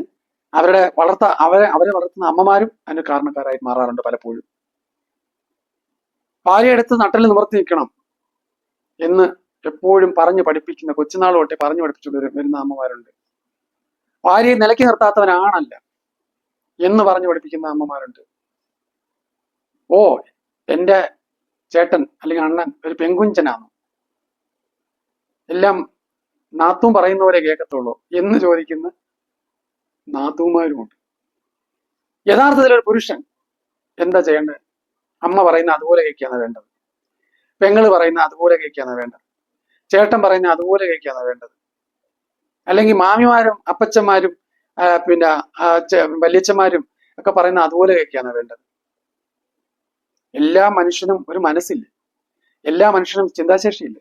അവരെ വളർത്തുന്ന അമ്മമാരും അതിന് കാരണക്കാരായി മാറാറുണ്ട് പലപ്പോഴും. ഭാര്യ എടുത്ത് നട്ടല് നിവർത്തി നിൽക്കണം എന്ന് എപ്പോഴും പറഞ്ഞു പഠിപ്പിക്കുന്ന, കൊച്ചുനാൾ തൊട്ടേ പറഞ്ഞു പഠിപ്പിച്ചു വരുന്ന അമ്മമാരുണ്ട്. ഭാര്യയെ നിലയ്ക്ക് നിർത്താത്തവനാണല്ല എന്ന് പറഞ്ഞു പഠിപ്പിക്കുന്ന അമ്മമാരുണ്ട്. ഓ, എന്റെ ചേട്ടൻ അല്ലെങ്കിൽ അണ്ണൻ ഒരു പെങ്കുഞ്ചനാണ്, എല്ലാം നാത്തൂൻ പറയുന്നവരെ കേൾക്കത്തുള്ളൂ എന്ന് ചോദിക്കുന്ന നാത്തൂമാരുമുണ്ട്. യഥാർത്ഥത്തിൽ ഒരു പുരുഷൻ എന്താ ചെയ്യേണ്ടത്? അമ്മ പറയുന്ന അതുപോലെ കേൾക്കാണ് വേണ്ടത്, പെങ്ങള് പറയുന്ന അതുപോലെ കേൾക്കാണ് വേണ്ടത്, ചേട്ടൻ പറയുന്ന അതുപോലെ കേൾക്കാണ് വേണ്ടത്. അല്ലെങ്കിൽ മാമിമാരും അപ്പച്ചന്മാരും പിന്നെ വല്യച്ഛന്മാരും ഒക്കെ പറയുന്ന അതുപോലെ കേൾക്കാണ് വേണ്ടത്. എല്ലാ മനുഷ്യനും ഒരു മനസ്സില്ല, എല്ലാ മനുഷ്യനും ചിന്താശേഷിയില്ല.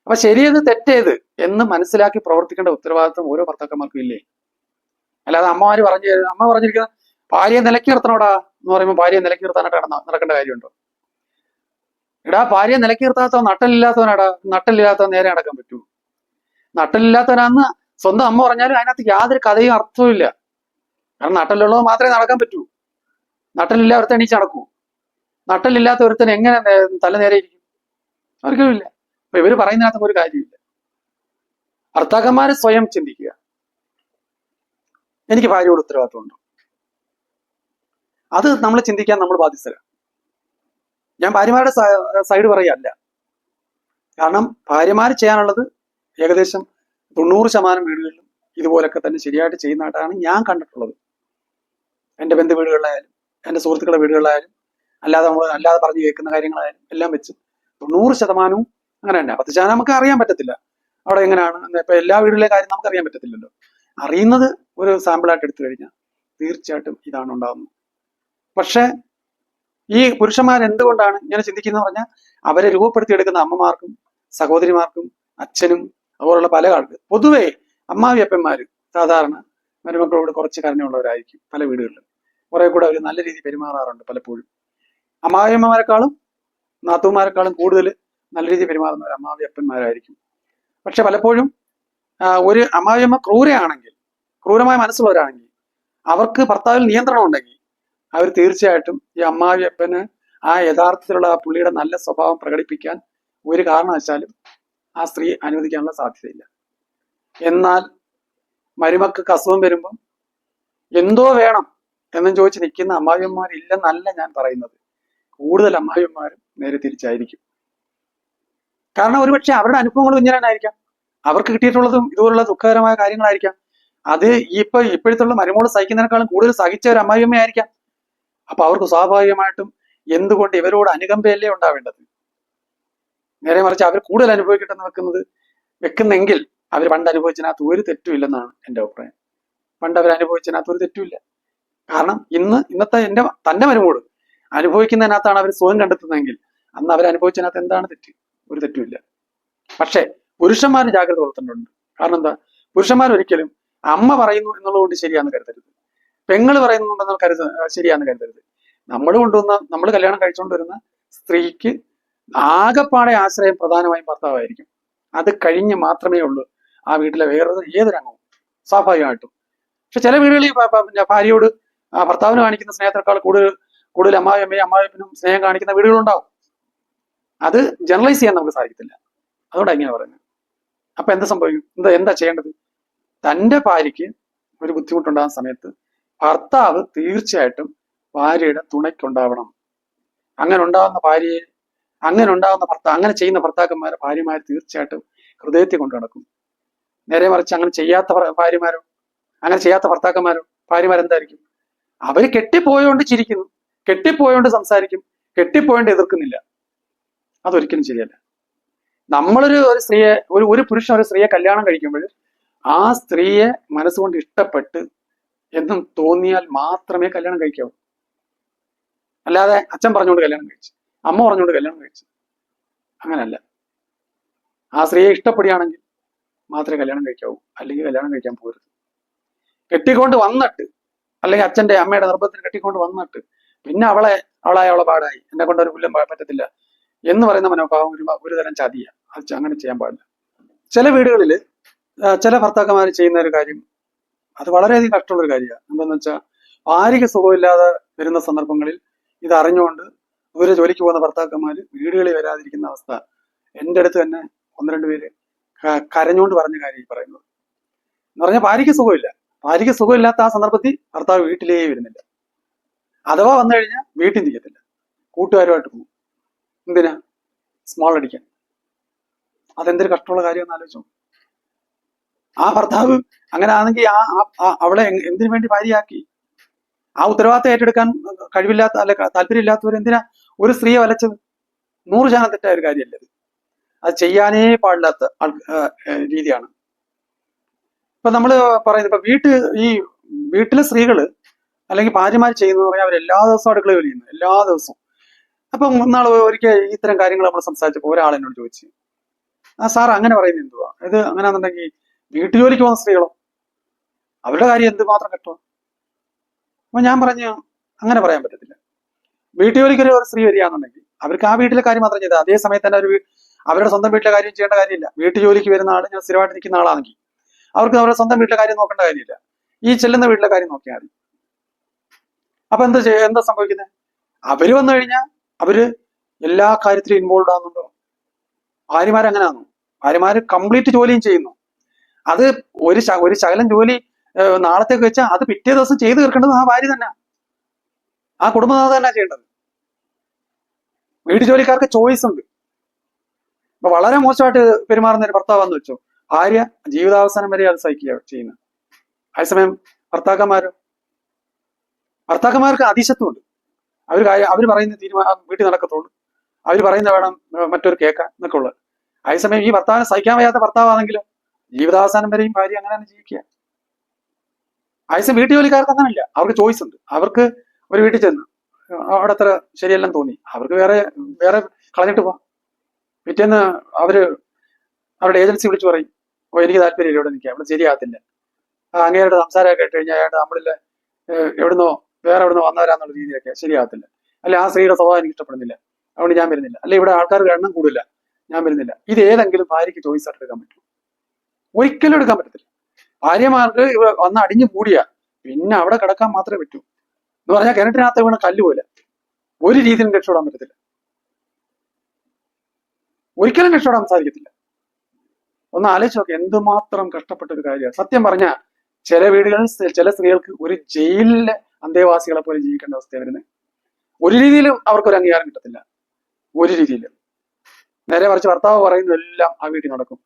അപ്പൊ ശരിയത് തെറ്റേത് എന്ന് മനസ്സിലാക്കി പ്രവർത്തിക്കേണ്ട ഉത്തരവാദിത്വം ഓരോ ഭർത്താക്കന്മാർക്കും ഇല്ലേ? അല്ലാതെ അമ്മ പറഞ്ഞിരിക്കുന്ന ഭാര്യയെ നിലയ്ക്ക് നിർത്തണോടാ എന്ന് പറയുമ്പോൾ ഭാര്യയെ നിലയ്ക്ക് നിർത്താനായിട്ട് നടക്കേണ്ട കാര്യമുണ്ടോ? എടാ, ഭാര്യയെ നിലയ്ക്ക് നിർത്താത്തവൻ നട്ടലില്ലാത്തവനാടാ. നട്ടലില്ലാത്തവൻ നേരെ നടക്കാൻ പറ്റൂ? നട്ടലില്ലാത്തവനാന്ന് സ്വന്തം അമ്മ പറഞ്ഞാലും അതിനകത്ത് യാതൊരു കഥയും അർത്ഥവും ഇല്ല. കാരണം നട്ടലുള്ളത് മാത്രമേ നടക്കാൻ പറ്റൂ. നട്ടലില്ല ഒരുത്തൻ എണീച്ച് നടക്കൂ? നട്ടലില്ലാത്ത ഒരുത്തൻ എങ്ങനെ തല നേരെ ഇരിക്കും? ഒരിക്കലും ഇല്ല. അപ്പൊ ഇവര് പറയുന്നതിനകത്ത് ഒരു കാര്യമില്ല. ഭർത്താക്കന്മാര് സ്വയം ചിന്തിക്കുക, എനിക്ക് ഭാര്യയോട് ഉത്തരവാദിത്വമുണ്ടോ? അത് നമ്മൾ ചിന്തിക്കാൻ നമ്മൾ ബാധ്യസ്ഥരാണ്. ഞാൻ ഭാര്യമാരുടെ സൈഡ് പറയല്ല. കാരണം ഭാര്യമാർ ചെയ്യാനുള്ളത് ഏകദേശം 90% വീടുകളിലും ഇതുപോലൊക്കെ തന്നെ ശരിയായിട്ട് ചെയ്യുന്നതായിട്ടാണ് ഞാൻ കണ്ടിട്ടുള്ളത്. എൻ്റെ ബന്ധു വീടുകളിലായാലും എൻ്റെ സുഹൃത്തുക്കളുടെ വീടുകളിലായാലും അല്ലാതെ പറഞ്ഞു കേൾക്കുന്ന കാര്യങ്ങളായാലും എല്ലാം വെച്ച് 90% അങ്ങനെ തന്നെ. 10% നമുക്ക് അറിയാൻ പറ്റത്തില്ല അവിടെ എങ്ങനെയാണ്. ഇപ്പൊ എല്ലാ വീടുകളിലെ കാര്യം നമുക്ക് അറിയാൻ പറ്റത്തില്ലല്ലോ. അറിയുന്നത് ഒരു സാമ്പിളായിട്ട് എടുത്തു കഴിഞ്ഞാൽ തീർച്ചയായിട്ടും ഇതാണ് ഉണ്ടാകുന്നത്. പക്ഷെ ഈ പുരുഷന്മാർ എന്തുകൊണ്ടാണ് ഇങ്ങനെ ചിന്തിക്കുന്നത് പറഞ്ഞാൽ, അവരെ രൂപപ്പെടുത്തിയെടുക്കുന്ന അമ്മമാർക്കും സഹോദരിമാർക്കും അച്ഛനും അതുപോലുള്ള പല ആൾക്ക് പൊതുവെ അമ്മാവിയപ്പന്മാര് സാധാരണ മരുമക്കളോട് കുറച്ച് കരുണയുള്ളവരായിരിക്കും. പല വീടുകളിലും കുറെ കൂടെ അവർ നല്ല രീതിയിൽ പെരുമാറാറുണ്ട്. പലപ്പോഴും അമ്മാവിയമ്മമാരെക്കാളും നാത്തൂമാരെക്കാളും കൂടുതൽ നല്ല രീതിയിൽ പെരുമാറുന്നവർ അമ്മാവിയപ്പന്മാരായിരിക്കും. പക്ഷെ പലപ്പോഴും ഒരു അമ്മാവിയമ്മ ക്രൂരമായ മനസ്സുള്ളവരാണെങ്കിൽ, അവർക്ക് ഭർത്താവിൽ നിയന്ത്രണം ഉണ്ടെങ്കിൽ, അവർ തീർച്ചയായിട്ടും ഈ അമ്മാവിയപ്പന് ആ യഥാർത്ഥത്തിലുള്ള ആ പുള്ളിയുടെ നല്ല സ്വഭാവം പ്രകടിപ്പിക്കാൻ ഒരു കാരണവശാലും ആ സ്ത്രീ അനുവദിക്കാനുള്ള സാധ്യതയില്ല. എന്നാൽ മരുമക്കൾക്ക് അസുഖം വരുമ്പം എന്തോ വേണം എന്നും ചോദിച്ച് നിൽക്കുന്ന അമ്മാവിയന്മാരില്ലെന്നല്ല ഞാൻ പറയുന്നത്. കൂടുതൽ അമ്മാവിയന്മാരും നേരെ തിരിച്ചായിരിക്കും. കാരണം ഒരുപക്ഷെ അവരുടെ അനുഭവങ്ങളും ഇങ്ങനെ തന്നെ ആയിരിക്കാം. അവർക്ക് കിട്ടിയിട്ടുള്ളതും ഇതുപോലുള്ള ദുഃഖകരമായ കാര്യങ്ങളായിരിക്കാം. അത് ഇപ്പോഴത്തുള്ള മരുമോള് സഹിക്കുന്നതിനേക്കാളും കൂടുതൽ സഹിച്ച ഒരു അമ്മാവിയമ്മയായിരിക്കാം. അപ്പൊ അവർക്ക് സ്വാഭാവികമായിട്ടും എന്തുകൊണ്ട് ഇവരോട് അനുകമ്പയല്ലേ ഉണ്ടാവേണ്ടത്? നേരെ മറിച്ച് അവർ കൂടുതൽ അനുഭവിക്കട്ടെന്ന് വെക്കുന്നെങ്കിൽ അവർ പണ്ട് അനുഭവിച്ചതിനകത്ത് ഒരു തെറ്റുമില്ലെന്നാണ് എൻ്റെ അഭിപ്രായം. പണ്ട് അവർ അനുഭവിച്ചതിനകത്ത് ഒരു തെറ്റുമില്ല. കാരണം ഇന്നത്തെ തന്റെ മരുമോട് അനുഭവിക്കുന്നതിനകത്താണ് അവർ സുഖം കണ്ടെത്തുന്നതെങ്കിൽ അന്ന് അവർ അനുഭവിച്ചതിനകത്ത് എന്താണ് തെറ്റ്? ഒരു തെറ്റുമില്ല. പക്ഷെ പുരുഷന്മാർ ജാഗ്രത പുലർത്തേണ്ടതുണ്ട്. കാരണം എന്താ? പുരുഷന്മാർ ഒരിക്കലും അമ്മ പറയുന്നു എന്നുള്ളതുകൊണ്ട് ശരിയാന്ന് കരുതരുത്, പെങ്ങള് പറയുന്നുണ്ടെന്ന് ശരിയാന്ന് കരുതരുത്. നമ്മൾ കല്യാണം കഴിച്ചുകൊണ്ട് വരുന്ന സ്ത്രീക്ക് ആകെപ്പാടെ ആശ്രയം പ്രധാനമായും ഭർത്താവായിരിക്കും. അത് കഴിഞ്ഞ് മാത്രമേ ഉള്ളൂ ആ വീട്ടിലെ ഏതൊരംഗവും സ്വാഭാവികമായിട്ടും. പക്ഷെ ചില വീടുകളിൽ ഭാര്യയോട് ഭർത്താവിന് കാണിക്കുന്ന സ്നേഹത്തെക്കാൾ കൂടുതൽ അമ്മാവിയപ്പനും സ്നേഹം കാണിക്കുന്ന വീടുകളുണ്ടാവും. അത് ജനറലൈസ് ചെയ്യാൻ നമുക്ക് സാധിക്കത്തില്ല. അതുകൊണ്ടാണ് ഇങ്ങനെ പറയുന്നത്. അപ്പൊ എന്ത് സംഭവിക്കും? എന്താ ചെയ്യേണ്ടത്? തന്റെ ഭാര്യയ്ക്ക് ഒരു ബുദ്ധിമുട്ടുണ്ടാകുന്ന സമയത്ത് ഭർത്താവ് തീർച്ചയായിട്ടും ഭാര്യയുടെ തുണയ്ക്കുണ്ടാവണം. അങ്ങനെ ചെയ്യുന്ന ഭർത്താക്കന്മാരെ ഭാര്യമാർ തീർച്ചയായിട്ടും ഹൃദയത്തിൽ കൊണ്ടു നടക്കും. നേരെ മറിച്ച് അങ്ങനെ ചെയ്യാത്ത ഭർത്താക്കന്മാരോ ഭാര്യമാരെന്തായിരിക്കും? അവര് കെട്ടിപ്പോയോണ്ട് ചിരിക്കുന്നു, കെട്ടിപ്പോയോണ്ട് സംസാരിക്കും, കെട്ടിപ്പോയോണ്ട് എതിർക്കുന്നില്ല. അതൊരിക്കലും ശരിയല്ല. ഒരു സ്ത്രീയെ ഒരു പുരുഷൻ ഒരു സ്ത്രീയെ കല്യാണം കഴിക്കുമ്പോൾ ആ സ്ത്രീയെ മനസ്സുകൊണ്ട് ഇഷ്ടപ്പെട്ട് എന്നും തോന്നിയാൽ മാത്രമേ കല്യാണം കഴിക്കാവൂ. അല്ലാതെ അച്ഛൻ പറഞ്ഞുകൊണ്ട് കല്യാണം കഴിച്ചു, അമ്മ പറഞ്ഞുകൊണ്ട് കല്യാണം കഴിച്ചു, അങ്ങനല്ല. ആ സ്ത്രീയെ ഇഷ്ടപ്പെടുകയാണെങ്കിൽ മാത്രമേ കല്യാണം കഴിക്കാവൂ, അല്ലെങ്കിൽ കല്യാണം കഴിക്കാൻ പോകരുത്. കെട്ടിക്കൊണ്ട് വന്നിട്ട്, അല്ലെങ്കിൽ അച്ഛന്റെ അമ്മയുടെ നിർബന്ധത്തിന് കെട്ടിക്കൊണ്ട് വന്നിട്ട് പിന്നെ അവളെ പാടായി, എന്നെ കൊണ്ട് ഒരു പുല്ലും പറ്റത്തില്ല എന്ന് പറയുന്ന മനോഭാവം ഒരു തരം ചതിയ. അത് അങ്ങനെ ചെയ്യാൻ പാടില്ല. ചില വീടുകളിൽ ചില ഭർത്താക്കന്മാർ ചെയ്യുന്ന ഒരു കാര്യം, അത് വളരെയധികം കഷ്ടമുള്ളൊരു കാര്യമാണ്. എന്താണെന്ന് വെച്ചാൽ, ഭാര്യയ്ക്ക് സുഖമില്ലാതെ വരുന്ന സന്ദർഭങ്ങളിൽ ഇത് അറിഞ്ഞുകൊണ്ട് ദൂരെ ജോലിക്ക് പോകുന്ന ഭർത്താക്കന്മാർ വീടുകളിൽ വരാതിരിക്കുന്ന അവസ്ഥ എൻ്റെ അടുത്ത് തന്നെ 1-2 പേര് കരഞ്ഞുകൊണ്ട് പറഞ്ഞ കാര്യം പറയുന്നത്. എന്ന് പറഞ്ഞാൽ ഭാര്യയ്ക്ക് സുഖമില്ലാത്ത ആ സന്ദർഭത്തിൽ ഭർത്താവ് വീട്ടിലേ വരുന്നില്ല. അഥവാ വന്നു കഴിഞ്ഞാൽ വീട്ടിൽ നിൽക്കത്തില്ല, കൂട്ടുകാരുമായിട്ട് പോകും. എന്തിനാ? സ്മോൾ അടിക്കാൻ. അതെന്തൊരു കഷ്ടമുള്ള കാര്യം എന്ന് ആലോചിച്ചോ. ആ ഭർത്താവ് അങ്ങനെ ആണെങ്കിൽ അവളെ എന്തിനു വേണ്ടി ഭാര്യയാക്കി? ആ ഉത്തരവാദിത്തം ഏറ്റെടുക്കാൻ കഴിവില്ലാത്ത അല്ലെ താല്പര്യമില്ലാത്തവർ എന്തിനാ ഒരു സ്ത്രീയെ വലച്ചത്? 100% തെറ്റായ ഒരു കാര്യമല്ല അത് ചെയ്യാനേ പാടില്ലാത്ത രീതിയാണ്. ഇപ്പൊ നമ്മൾ പറയുന്നത്, ഇപ്പൊ വീട്ടിലെ സ്ത്രീകള് അല്ലെങ്കിൽ ഭാര്യമാർ ചെയ്യുന്നത് പറഞ്ഞാൽ അവർ എല്ലാ ദിവസവും അടുക്കള ജോലി ചെയ്യുന്നു, എല്ലാ ദിവസവും. അപ്പം ഒരിക്കൽ ഇത്തരം കാര്യങ്ങൾ നമ്മൾ സംസാരിച്ചപ്പോൾ ഒരാൾ എന്നോട് ചോദിച്ചു, സാർ അങ്ങനെ പറയുന്നത് എന്തുവാ? ഇത് അങ്ങനെയാണെന്നുണ്ടെങ്കിൽ വീട്ടുജോലിക്ക് പോകുന്ന സ്ത്രീകളോ, അവരുടെ കാര്യം എന്തുമാത്രം കെട്ടോ? അപ്പൊ ഞാൻ പറഞ്ഞു, അങ്ങനെ പറയാൻ പറ്റത്തില്ല. വീട്ടുജോലിക്ക് ഒരു സ്ത്രീ വരികയാണെന്നുണ്ടെങ്കിൽ അവർക്ക് ആ വീട്ടിലെ കാര്യം മാത്രം ചെയ്താൽ, അതേ സമയത്ത് തന്നെ അവരുടെ സ്വന്തം വീട്ടിലെ കാര്യം ചെയ്യേണ്ട കാര്യമില്ല. വീട്ടുജോലിക്ക് വരുന്ന ആള്, ഞാൻ സ്ഥിരമായിട്ട് നിൽക്കുന്ന ആളാണെങ്കിൽ അവർക്ക് അവരുടെ സ്വന്തം വീട്ടിലെ കാര്യം നോക്കേണ്ട കാര്യമില്ല, ഈ ചെല്ലുന്ന വീട്ടിലെ കാര്യം നോക്കിയാൽ മതി. അപ്പൊ എന്താ സംഭവിക്കുന്നത്? അവര് വന്നു കഴിഞ്ഞാൽ അവര് എല്ലാ കാര്യത്തിലും ഇൻവോൾവ് ആകുന്നുണ്ടോ? ഭാര്യമാരങ്ങനെയാണോ? ഭാര്യമാര് കംപ്ലീറ്റ് ജോലിയും ചെയ്യുന്നു. അത് ഒരു ശകലം ജോലി നാളത്തേക്ക് വെച്ചാൽ അത് പിറ്റേ ദിവസം ചെയ്തു തീർക്കേണ്ടത് ആ ഭാര്യ തന്നെ, ആ കുടുംബനാഥ തന്നെ ചെയ്യേണ്ടത്. വീട്ടു ജോലിക്കാർക്ക് ചോയ്സ് ഉണ്ട്. ഇപ്പൊ വളരെ മോശമായിട്ട് പെരുമാറുന്ന ഒരു ഭർത്താവെന്ന് വെച്ചോ, ഭാര്യ ജീവിതാവസാനം വരെ അത് സഹിക്കുക ചെയ്യുന്നത്. അതേസമയം ഭർത്താക്കന്മാർക്ക് അതിശത്വമുണ്ട്. അവർ പറയുന്ന തീരുമാനം വീട്ടിൽ നടക്കത്തുള്ളൂ, അവർ പറയുന്ന വേണം മറ്റൊരു കേൾക്കാൻ എന്നൊക്കെ ഉള്ളത്. അതേസമയം ഈ ഭർത്താവിനെ സഹിക്കാൻ വയ്യാത്ത ഭർത്താവാണെങ്കിലും ജീവിതാവസാനം വരെയും ഭാര്യ അങ്ങനെ തന്നെ ജീവിക്കുക. അതേസമയം വീട്ടു ജോലിക്കാർക്ക് അങ്ങനല്ല, അവർക്ക് ചോയ്സ് ഉണ്ട്. അവർക്ക് ഒരു വീട്ടിൽ ചെന്ന് അവിടെ അത്ര ശരിയല്ലെന്ന് തോന്നി, അവർക്ക് വേറെ കളഞ്ഞിട്ട് പോവാം. പിറ്റേന്ന് അവരുടെ ഏജൻസി വിളിച്ചു പറയും, എനിക്ക് താല്പര്യമില്ല ഇവിടെ നിൽക്കുക, ഇവിടെ ശരിയാകത്തില്ല. അങ്ങേരുടെ സംസാരമൊക്കെ കേട്ട് കഴിഞ്ഞാൽ അയാളുടെ നമ്മളില്ല വേറെ എവിടുന്നോ വന്നവരാന്നുള്ള രീതിയിലൊക്കെ ശരിയാകത്തില്ല. അല്ലെ ആ സ്ത്രീയുടെ സ്വഭാവം എനിക്ക് ഇഷ്ടപ്പെടുന്നില്ല, അതുകൊണ്ട് ഞാൻ വരുന്നില്ല. അല്ലെ ഇവിടെ ആൾക്കാർക്ക് എണ്ണം കൂടില്ല, ഞാൻ വരുന്നില്ല. ഇത് ഏതെങ്കിലും ഭാര്യയ്ക്ക് ചോയ്സ് ആയിട്ട് എടുക്കാൻ പറ്റും? ഒരിക്കലും എടുക്കാൻ പറ്റത്തില്ല. ഭാര്യമാർക്ക് വന്ന് അടിഞ്ഞു കൂടിയാ പിന്നെ അവിടെ കിടക്കാൻ മാത്രമേ പറ്റൂ. എന്ന് പറഞ്ഞാൽ കിണറ്റിനകത്ത് വീണ കല്ലുപോലെ ഒരു രീതിയിലും രക്ഷപ്പെടാൻ പറ്റത്തില്ല, ഒരിക്കലും രക്ഷപ്പെടാൻ സാധിക്കത്തില്ല. ഒന്ന് ആലോചിച്ച് നോക്കി, എന്തുമാത്രം കഷ്ടപ്പെട്ട ഒരു കാര്യമാണ്. സത്യം പറഞ്ഞാൽ ചില വീടുകളിൽ ചില സ്ത്രീകൾക്ക് ഒരു ജയിലിലെ അന്തേവാസികളെ പോലെ ജീവിക്കേണ്ട അവസ്ഥ വരുന്നത്. ഒരു രീതിയിലും അവർക്കൊരു അംഗീകാരം കിട്ടത്തില്ല, ഒരു രീതിയിലും. നേരെ മറിച്ച് ഭർത്താവ് പറയുന്നതെല്ലാം ആ വീട്ടിൽ നടക്കും.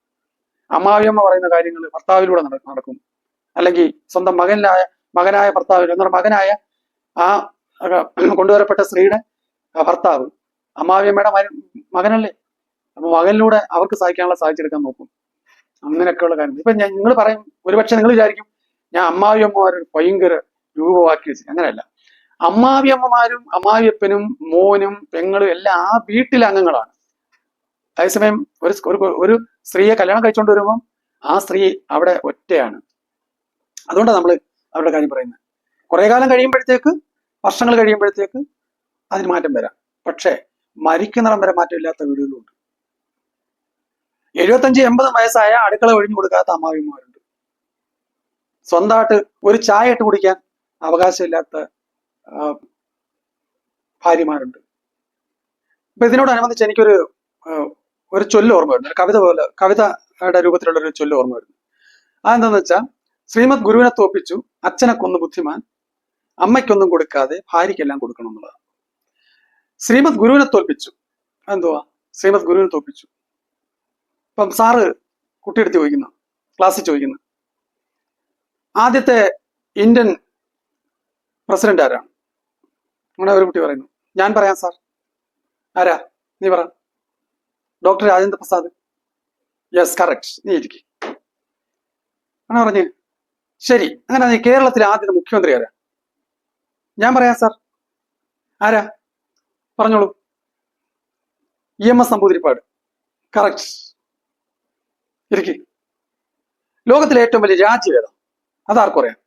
അമ്മാവിയമ്മ പറയുന്ന കാര്യങ്ങൾ ഭർത്താവിലൂടെ നടക്കും. അല്ലെങ്കിൽ സ്വന്തം മകനായ ഭർത്താവ് എന്നൊരു മകനായ ആ കൊണ്ടുവരപ്പെട്ട സ്ത്രീയുടെ ഭർത്താവ് അമ്മാവിയമ്മയുടെ മകനല്ലേ. അപ്പൊ മകനിലൂടെ അവർക്ക് സാധിച്ചെടുക്കാൻ നോക്കും. അങ്ങനെയൊക്കെയുള്ള കാര്യം. ഇപ്പൊ നിങ്ങൾ പറയും, ഒരുപക്ഷെ നിങ്ങൾ വിചാരിക്കും ഞാൻ അമ്മാവിയമ്മമാർ ഭയങ്കര രൂപമാക്കി വെച്ച്. അങ്ങനെയല്ല. അമ്മാവിയമ്മമാരും അമ്മാവിയപ്പനും മോനും പെങ്ങളും എല്ലാം ആ വീട്ടിലെ അംഗങ്ങളാണ്. അതേസമയം ഒരു സ്ത്രീയെ കല്യാണം കഴിച്ചുകൊണ്ട് വരുമ്പം ആ സ്ത്രീ അവിടെ ഒറ്റയാണ്. അതുകൊണ്ടാണ് നമ്മൾ അവരുടെ കാര്യം പറയുന്നത്. കുറെ കാലം കഴിയുമ്പോഴത്തേക്ക്, വർഷങ്ങൾ കഴിയുമ്പോഴത്തേക്ക് അതിന് മാറ്റം വരാം. പക്ഷേ മരിക്കുന്നിടം വരെ മാറ്റമില്ലാത്ത വീടുകളുണ്ട്. 75-80 വയസ്സായ അടുക്കള ഒഴിഞ്ഞു കൊടുക്കാത്ത അമ്മാവിമാരുണ്ട്. സ്വന്തമായിട്ട് ഒരു ചായ ഇട്ട് കുടിക്കാൻ അവകാശമില്ലാത്ത ഭാര്യമാരുണ്ട്. അപ്പൊ ഇതിനോടനുബന്ധിച്ച് എനിക്കൊരു ചൊല്ല് ഓർമ്മ വരുന്നു, കവിതയുടെ രൂപത്തിലുള്ള ഒരു ചൊല്ല് ഓർമ്മ വരുന്നു. അതെന്താന്ന് വെച്ചാൽ, ശ്രീമദ് ഗുരുവിനെ തോപ്പിച്ചു അച്ഛനെ കൊന്നു ബുദ്ധിമാൻ, അമ്മയ്ക്കൊന്നും കൊടുക്കാതെ ഭാര്യയ്ക്കെല്ലാം കൊടുക്കണം എന്നുള്ളതാണ്. ശ്രീമദ് ഗുരുവിനെ തോൽപ്പിച്ചു. എന്തുവാ ശ്രീമദ് ഗുരുവിനെ തോൽപ്പിച്ചു? ഇപ്പം സാറ് കുട്ടിയെടുത്ത് ചോദിക്കുന്നു, ക്ലാസ്സിൽ ചോദിക്കുന്നു, ആദ്യത്തെ ഇന്ത്യൻ പ്രസിഡന്റ് ആരാണ്? അങ്ങനെ ഒരു കുട്ടി പറയുന്നു, ഞാൻ പറയാം സാർ. ആരാ? നീ പറ. Doctor Rajendra Prasad. Yes, correct. നീ ഇരിക്കും അങ്ങനെ പറഞ്ഞ്. ശരി, അങ്ങനെ കേരളത്തിലെ ആദ്യത്തെ മുഖ്യമന്ത്രി ആരാ? ഞാൻ പറയാം സാർ. ആരാ? പറഞ്ഞോളൂ. EMS നമ്പൂതിരിപ്പാട്. കറക്റ്റ്. ഇരിക്കും. ലോകത്തിലെ ഏറ്റവും വലിയ രാജ്യം ഏതാ? അതാർക്കും അറിയാം.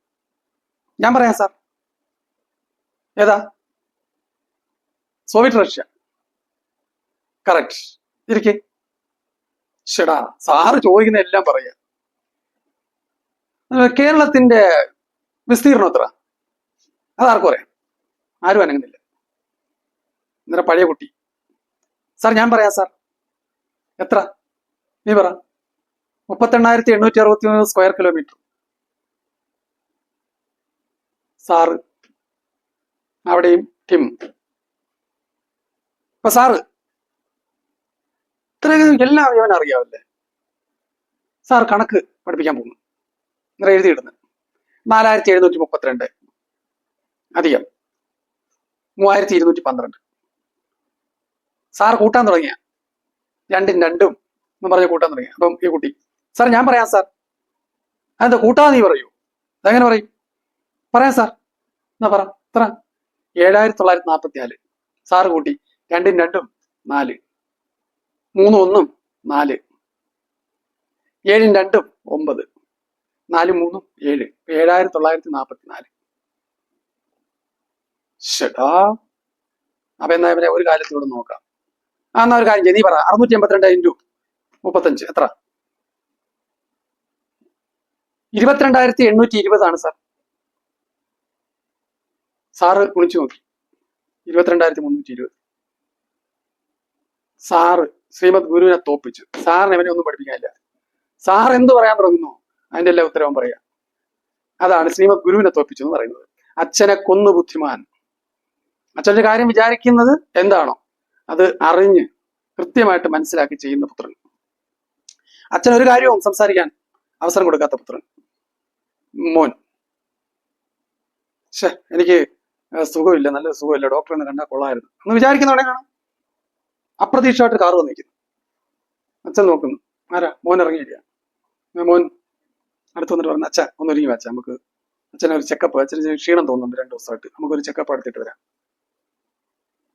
ഞാൻ പറയാം സാർ. ഏതാ? Soviet Russia. കറക്റ്റ്. ഇരിക്കെ. ശടാ, സാറ് ചോദിക്കുന്ന എല്ലാം പറയാ. കേരളത്തിന്റെ വിസ്തീർണം എത്ര? അതാർക്കും അറിയാം. ആരും അനങ്ങുന്നില്ല. ഇന്നലെ പഴയ കുട്ടി. സാർ ഞാൻ പറയാം സാർ. എത്ര? നീ പറ. 38,863 സ്ക്വയർ കിലോമീറ്റർ. സാറ് അവിടെയും ടിം. അപ്പൊ സാറ് ഇത്രയും എല്ലാം ഇവൻ അറിയാവല്ലേ? സാർ കണക്ക് പഠിപ്പിക്കാൻ പോകുന്നു. ഇന്നലെ എഴുതിയിടുന്നു. 4,732 അധികം 3,212. സാർ കൂട്ടാൻ തുടങ്ങിയ 2 2 എന്ന് പറഞ്ഞ് കൂട്ടാൻ തുടങ്ങി. അപ്പം ഈ കുട്ടി, സാർ ഞാൻ പറയാം സാർ. അതെന്താ കൂട്ടാ നീ പറയൂ? അതെങ്ങനെ പറയും? പറയാം സാർ. എന്നാ പറ. എത്ര? 7,944. സാറ് കൂട്ടി. 2 2 4, 3 1 4, 7 2 9, 4 3 7, 7,944. ഷെടാ. അപ്പൊ എന്നാ ഇവരെ ഒരു കാലത്തോട് നോക്കാം. എന്നാ ഒരു കാര്യം ചെയ്യും. നീ പറ. 682 × 35 എത്ര? 22,820 സാർ. സാറ് കുളിച്ചു നോക്കി. 22,320. സാറ് ശ്രീമദ് ഗുരുവിനെ തോപ്പിച്ചു. സാറിന് ഇവനെ ഒന്നും പഠിപ്പിക്കാനില്ല. സാർ എന്ത് പറയാൻ തുടങ്ങുന്നു അതിന്റെ എല്ലാ ഉത്തരവും പറയാം. അതാണ് ശ്രീമദ് ഗുരുവിനെ തോപ്പിച്ചു എന്ന് പറയുന്നത്. അച്ഛനെ കൊന്നു ബുദ്ധിമാൻ. അച്ഛൻ്റെ കാര്യം വിചാരിക്കുന്നത് എന്താണോ അത് അറിഞ്ഞ് കൃത്യമായിട്ട് മനസ്സിലാക്കി ചെയ്യുന്ന പുത്രൻ. അച്ഛൻ ഒരു കാര്യവും സംസാരിക്കാൻ അവസരം കൊടുക്കാത്ത പുത്രൻ. മോൻ. എനിക്ക് സുഖമില്ല, നല്ല സുഖമില്ല, ഡോക്ടറെ കണ്ടാൽ കൊള്ളായിരുന്നു എന്ന് വിചാരിക്കുന്നവണെ കാണാം. അപ്രതീക്ഷിതമായിട്ട് കാറ് വന്നിരിക്കുന്നു. അച്ഛൻ നോക്കുന്നു. ആരാ? മോൻ ഇറങ്ങിയില്ല. മോൻ അടുത്ത് വന്നിട്ട് പറഞ്ഞു, അച്ഛൻ ഒന്ന് ഒരുങ്ങി വെച്ചാൽ നമുക്ക് അച്ഛനൊരു ചെക്കപ്പ്, അച്ഛന് ക്ഷീണം തോന്നുന്നുണ്ട് 2 ദിവസമായിട്ട്, നമുക്കൊരു ചെക്കപ്പ് എടുത്തിട്ട് വരാം.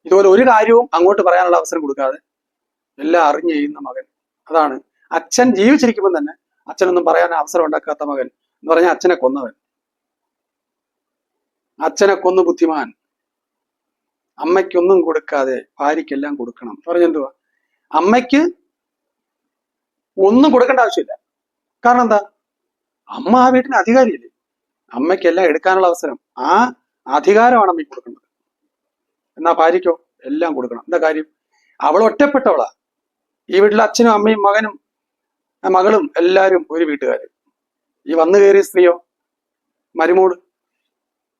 ഇതുപോലെ ഒരു കാര്യവും അങ്ങോട്ട് പറയാനുള്ള അവസരം കൊടുക്കാതെ എല്ലാം അറിഞ്ഞു ചെയ്യുന്ന മകൻ. അതാണ് അച്ഛൻ ജീവിച്ചിരിക്കുമ്പോൾ തന്നെ അച്ഛനൊന്നും പറയാൻ അവസരം ഉണ്ടാക്കാത്ത മകൻ എന്ന് പറഞ്ഞാൽ അച്ഛനെ കൊന്നവൻ. അച്ഛനെ കൊന്നു ബുദ്ധിമാൻ. അമ്മയ്ക്കൊന്നും കൊടുക്കാതെ ഭാര്യയ്ക്കെല്ലാം കൊടുക്കണം. പറഞ്ഞെന്തുവാ? അമ്മയ്ക്ക് ഒന്നും കൊടുക്കേണ്ട ആവശ്യമില്ല. കാരണം എന്താ? അമ്മ ആ വീട്ടിന് അധികാരിയല്ലേ. അമ്മയ്ക്കെല്ലാം എടുക്കാനുള്ള അവസരം, ആ അധികാരമാണ് അമ്മയ്ക്ക് കൊടുക്കേണ്ടത്. എന്നാ ഭാര്യയ്ക്കോ എല്ലാം കൊടുക്കണം. എന്താ കാര്യം? അവൾ ഒറ്റപ്പെട്ടവളാ. ഈ വീട്ടിലെ അച്ഛനും അമ്മയും മകനും മകളും എല്ലാവരും ഒരു വീട്ടുകാര്. ഈ വന്നു കയറിയ സ്ത്രീയോ, മരുമോള്,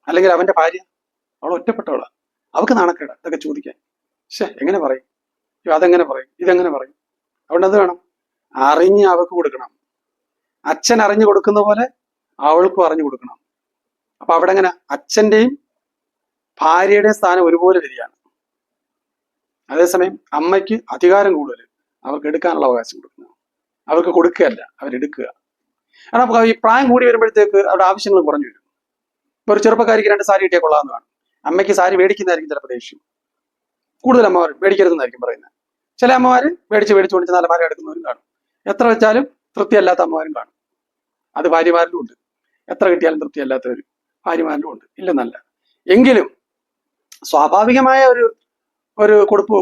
അല്ലെങ്കിൽ അവന്റെ ഭാര്യ, അവൾ ഒറ്റപ്പെട്ടവളാ. അവൾക്ക് നാണക്കേടാ ഇതൊക്കെ ചോദിക്കാൻ. എങ്ങനെ പറയും? അതെങ്ങനെ പറയും? ഇതെങ്ങനെ പറയും? അതുകൊണ്ട് എന്ത് വേണം? അറിഞ്ഞ് അവൾക്ക് കൊടുക്കണം. അച്ഛൻ അറിഞ്ഞു കൊടുക്കുന്ന പോലെ അവൾക്കും അറിഞ്ഞു കൊടുക്കണം. അപ്പൊ അവിടെ എങ്ങനെ അച്ഛന്റെയും ഭാര്യയുടെയും സ്ഥാനം ഒരുപോലെ വരികയാണ്. അതേസമയം അമ്മയ്ക്ക് അധികാരം കൂടുതൽ, അവർക്ക് എടുക്കാനുള്ള അവകാശം കൊടുക്കുക. അവർക്ക് കൊടുക്കുകയല്ല, അവരെടുക്കുക. കാരണം ഈ പ്രായം കൂടി വരുമ്പോഴത്തേക്ക് അവരുടെ ആവശ്യങ്ങൾ കുറഞ്ഞു വരും. ഇപ്പൊ ഒരു ചെറുപ്പക്കാരിക്ക് 2 സാരി കിട്ടിയാൽ കൊള്ളാമെന്ന് കാണും. അമ്മയ്ക്ക് സാരി മേടിക്കുന്നതായിരിക്കും ചിലപ്പോൾ ദേഷ്യം. കൂടുതൽ അമ്മമാർ മേടിക്കരുതെന്നായിരിക്കും പറയുന്നത്. ചില അമ്മമാര് മേടിച്ച് മേടിച്ച് നല്ല മാല എടുക്കുന്നവരും കാണും. എത്ര വെച്ചാലും തൃപ്തിയല്ലാത്ത അമ്മമാരും കാണും. അത് ഭാര്യമാരിലും ഉണ്ട്. എത്ര കിട്ടിയാലും തൃപ്തിയല്ലാത്തവർ ഭാര്യമാരിലും ഉണ്ട്, ഇല്ലെന്നല്ല. എങ്കിലും സ്വാഭാവികമായ ഒരു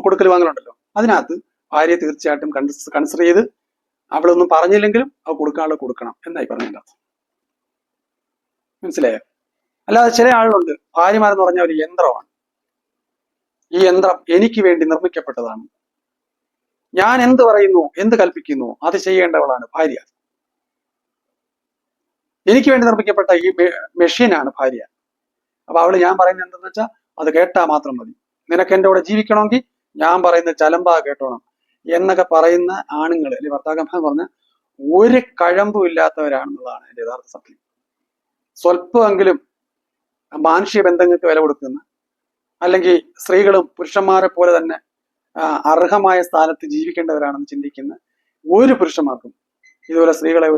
കൊടുക്കൽ വാങ്ങലുണ്ടല്ലോ, അതിനകത്ത് ഭാര്യയെ തീർച്ചയായിട്ടും കൺസിഡർ ചെയ്ത് അവളൊന്നും പറഞ്ഞില്ലെങ്കിലും അവ കൊടുക്കാനുള്ള കൊടുക്കണം എന്നായി പറഞ്ഞതിൻ്റെ അർത്ഥം. മനസ്സിലായോ? അല്ലാതെ ചില ആളുകളുണ്ട്, ഭാര്യമാരെന്ന് പറഞ്ഞ ഒരു യന്ത്രമാണ്. ഈ യന്ത്രം എനിക്ക് വേണ്ടി നിർമ്മിക്കപ്പെട്ടതാണ്. ഞാൻ എന്ത് പറയുന്നു, എന്ത് കൽപ്പിക്കുന്നു അത് ചെയ്യേണ്ടവളാണ് ഭാര്യ. എനിക്ക് വേണ്ടി നിർമ്മിക്കപ്പെട്ട ഈ മെഷീനാണ് ഭാര്യ. അപ്പൊ അവള് ഞാൻ പറയുന്നത് എന്തെന്ന് വെച്ചാൽ അത് കേട്ടാ മാത്രം മതി. നിനക്ക് എൻ്റെ കൂടെ ജീവിക്കണമെങ്കിൽ ഞാൻ പറയുന്ന ചലമ്പാ കേട്ടോണം എന്നൊക്കെ പറയുന്ന ആണുങ്ങൾ അല്ലെങ്കിൽ ഭർത്താക്കന്മാർ പറഞ്ഞ ഒരു കഴമ്പും ഇല്ലാത്തവരാണെന്നുള്ളതാണ് എൻ്റെ യഥാർത്ഥ സത്യം. സ്വല്പമെങ്കിലും മാനുഷിക ബന്ധങ്ങൾക്ക് വില കൊടുക്കുന്ന, അല്ലെങ്കിൽ സ്ത്രീകളും പുരുഷന്മാരെ പോലെ തന്നെ അർഹമായ സ്ഥാനത്ത് ജീവിക്കേണ്ടവരാണെന്ന് ചിന്തിക്കുന്ന ഒരു പുരുഷന്മാർക്കും ഇതുപോലെ സ്ത്രീകളെ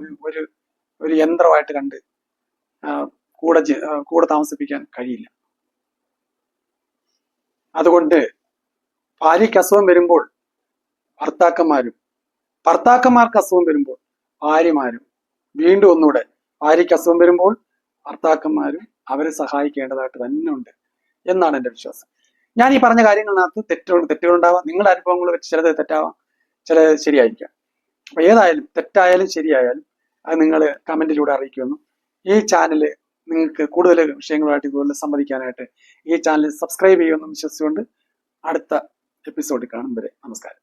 ഒരു യന്ത്രമായിട്ട് കണ്ട് കൂടെ താമസിപ്പിക്കാൻ കഴിയില്ല. അതുകൊണ്ട് ഭാര്യയ്ക്ക് അസുഖം വരുമ്പോൾ ഭർത്താക്കന്മാർക്ക് അസുഖം വരുമ്പോൾ ഭാര്യമാരും വീണ്ടും ഒന്നുകൂടെ ഭാര്യയ്ക്ക് അസുഖം വരുമ്പോൾ ഭർത്താക്കന്മാരും അവരെ സഹായിക്കേണ്ടതായിട്ട് തന്നെ ഉണ്ട് എന്നാണ് എൻ്റെ വിശ്വാസം. ഞാൻ ഈ പറഞ്ഞ കാര്യങ്ങളിനകത്ത് തെറ്റുകളുണ്ടാവാം. നിങ്ങളുടെ അനുഭവങ്ങൾ വെച്ച് ചിലത് തെറ്റാവാം, ചിലത് ശരിയായിരിക്കാം. അപ്പൊ ഏതായാലും തെറ്റായാലും ശരിയായാലും അത് നിങ്ങൾ കമന്റിലൂടെ അറിയിക്കുമെന്നും ഈ ചാനൽ നിങ്ങൾക്ക് കൂടുതൽ വിഷയങ്ങളുമായിട്ട് ഇതുപോലെ സംവദിക്കാനായിട്ട് ഈ ചാനൽ സബ്സ്ക്രൈബ് ചെയ്യുമെന്നും വിശ്വസിച്ചുകൊണ്ട് അടുത്ത എപ്പിസോഡിൽ കാണും വരെ നമസ്കാരം.